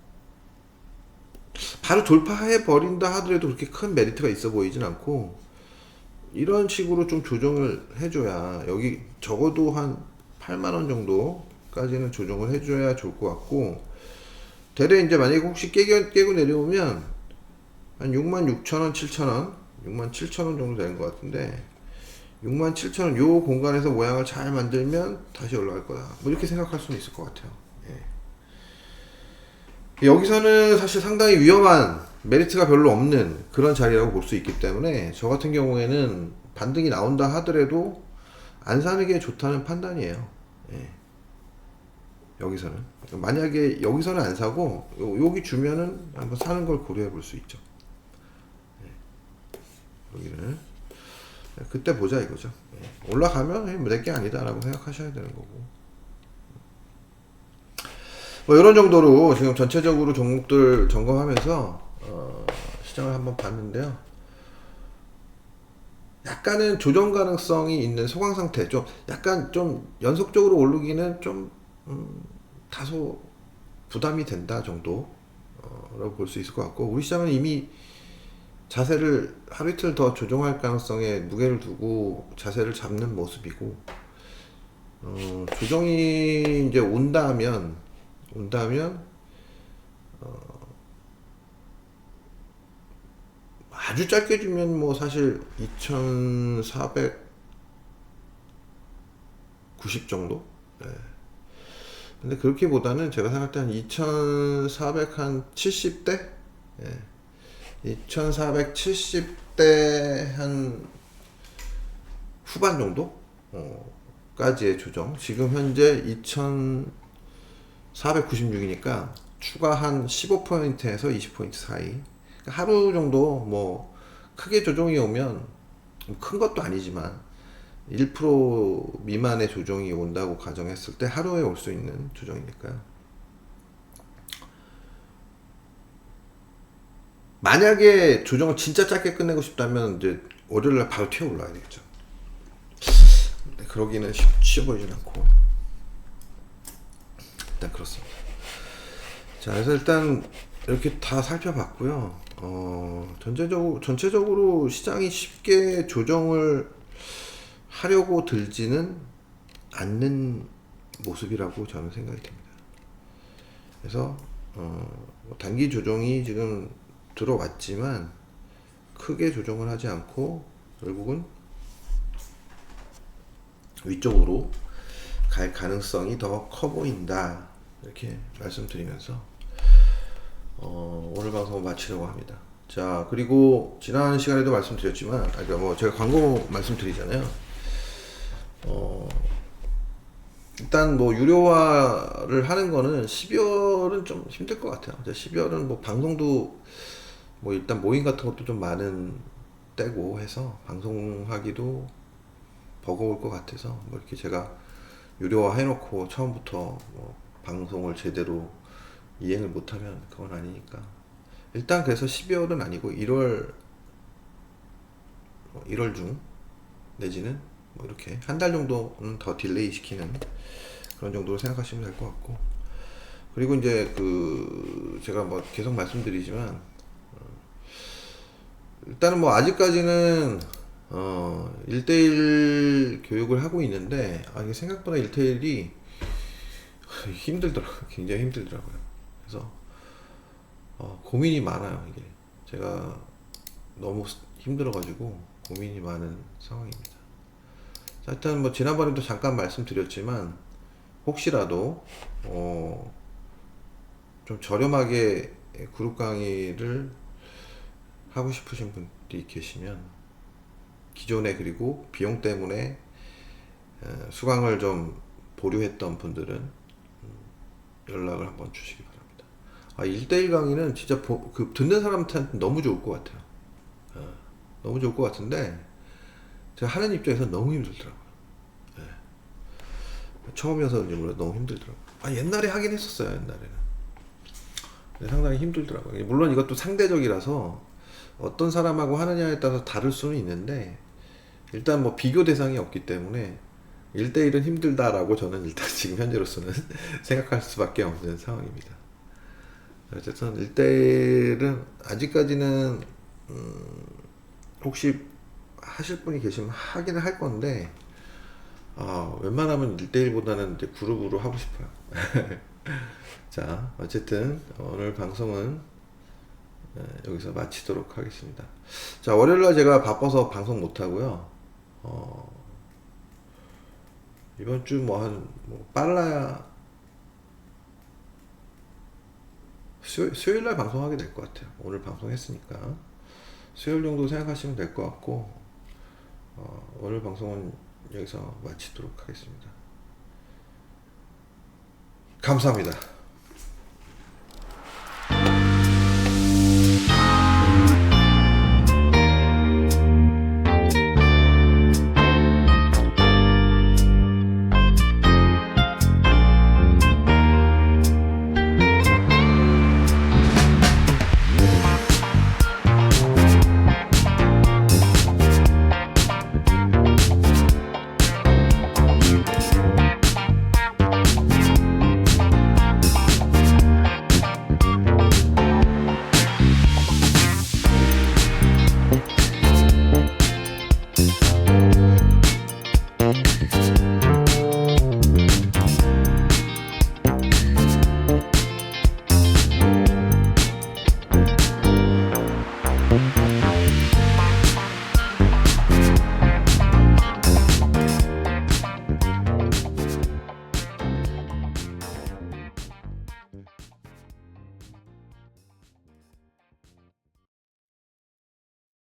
바로 돌파해 버린다 하더라도 그렇게 큰 메리트가 있어 보이진 않고, 이런 식으로 좀 조정을 해줘야, 여기 적어도 한 8만원 정도까지는 조정을 해줘야 좋을 것 같고, 대략 이제 만약에 혹시 깨고 내려오면 한 66,000원, 7,000원, 67,000원 정도 되는 것 같은데, 67,000원 요 공간에서 모양을 잘 만들면 다시 올라갈 거다, 뭐 이렇게 생각할 수는 있을 것 같아요. 예. 여기서는 사실 상당히 위험한, 메리트가 별로 없는 그런 자리라고 볼 수 있기 때문에, 저 같은 경우에는 반등이 나온다 하더라도 안 사는 게 좋다는 판단이에요. 예. 여기서는 만약에 여기서는 안 사고 여기 주면은 한번 사는 걸 고려해 볼 수 있죠. 여기는 그때 보자 이거죠. 예. 올라가면 내 게 아니다라고 생각하셔야 되는 거고. 뭐 이런 정도로 지금 전체적으로 종목들 점검하면서 시장을 한번 봤는데요. 약간은 조정 가능성이 있는 소강 상태, 좀 약간 좀 연속적으로 오르기는 좀 다소 부담이 된다 정도라고 볼 수 있을 것 같고, 우리 시장은 이미 자세를 하루 이틀 더 조정할 가능성에 무게를 두고 자세를 잡는 모습이고, 조정이 이제 온다면 아주 짧게 주면 뭐 사실 2490 정도? 네. 근데 그렇게보다는 제가 생각할 때한 2400한 70대? 예. 2470대 한 후반 정도? 까지의 조정. 지금 현재 2496이니까 추가 한 15%에서 20% 사이. 하루 정도 뭐 크게 조정이 오면, 큰 것도 아니지만 1% 미만의 조정이 온다고 가정했을 때 하루에 올 수 있는 조정이니까요. 만약에 조정을 진짜 짧게 끝내고 싶다면 이제 월요일날 바로 튀어 올라야 되겠죠. 그러기는 쉬워 보이진 않고 일단 그렇습니다. 자, 그래서 일단 이렇게 다 살펴봤고요. 전체적으로 시장이 쉽게 조정을 하려고 들지는 않는 모습이라고 저는 생각이 듭니다. 그래서 단기 조정이 지금 들어왔지만 크게 조정을 하지 않고 결국은 위쪽으로 갈 가능성이 더 커 보인다, 이렇게 말씀드리면서 오늘 방송 마치려고 합니다. 자, 그리고 지난 시간에도 말씀드렸지만, 그러니까 뭐 제가 광고 말씀드리잖아요. 일단 뭐 유료화를 하는 거는 12월은 좀 힘들 것 같아요. 12월은 뭐 방송도 뭐 일단 모임 같은 것도 좀 많은 때고 해서 방송하기도 버거울 것 같아서, 뭐 이렇게 제가 유료화 해놓고 처음부터 뭐 방송을 제대로 이행을 못하면 그건 아니니까, 일단 그래서 12월은 아니고 1월 중 내지는 뭐 이렇게 한 달 정도는 더 딜레이 시키는 그런 정도로 생각하시면 될 것 같고, 그리고 이제 제가 뭐 계속 말씀드리지만 일단은 뭐 아직까지는 1대1 교육을 하고 있는데, 이게 생각보다 1대1이 힘들더라고요. 굉장히 힘들더라고요. 그래서 고민이 많아요. 이게 제가 너무 힘들어가지고 고민이 많은 상황입니다. 자, 일단 뭐 지난번에도 잠깐 말씀드렸지만, 혹시라도 좀 저렴하게 그룹 강의를 하고 싶으신 분들이 계시면, 기존에 그리고 비용 때문에 수강을 좀 보류했던 분들은 연락을 한번 주시기 바랍니다. 1대1 강의는 진짜 듣는 사람한테 너무 좋을 것 같아요. 너무 좋을 것 같은데 제가 하는 입장에서 너무 힘들더라고요. 처음이어서인지 몰라 너무 힘들더라고요. 옛날에 하긴 했었어요. 옛날에는. 근데 상당히 힘들더라고요. 물론 이것도 상대적이라서 어떤 사람하고 하느냐에 따라서 다를 수는 있는데, 일단 뭐 비교 대상이 없기 때문에 1대1은 힘들다라고 저는 일단 지금 현재로서는 생각할 수밖에 없는 상황입니다. 어쨌든 1대1은 아직까지는 혹시 하실 분이 계시면 하기는 할 건데, 웬만하면 1대1보다는 이제 그룹으로 하고 싶어요. 자, 어쨌든 오늘 방송은 여기서 마치도록 하겠습니다. 자, 월요일날 제가 바빠서 방송 못하고요. 이번 주 빨라야 수요일날 방송하게 될 것 같아요. 오늘 방송했으니까 수요일 정도 생각하시면 될 것 같고, 오늘 방송은 여기서 마치도록 하겠습니다. 감사합니다.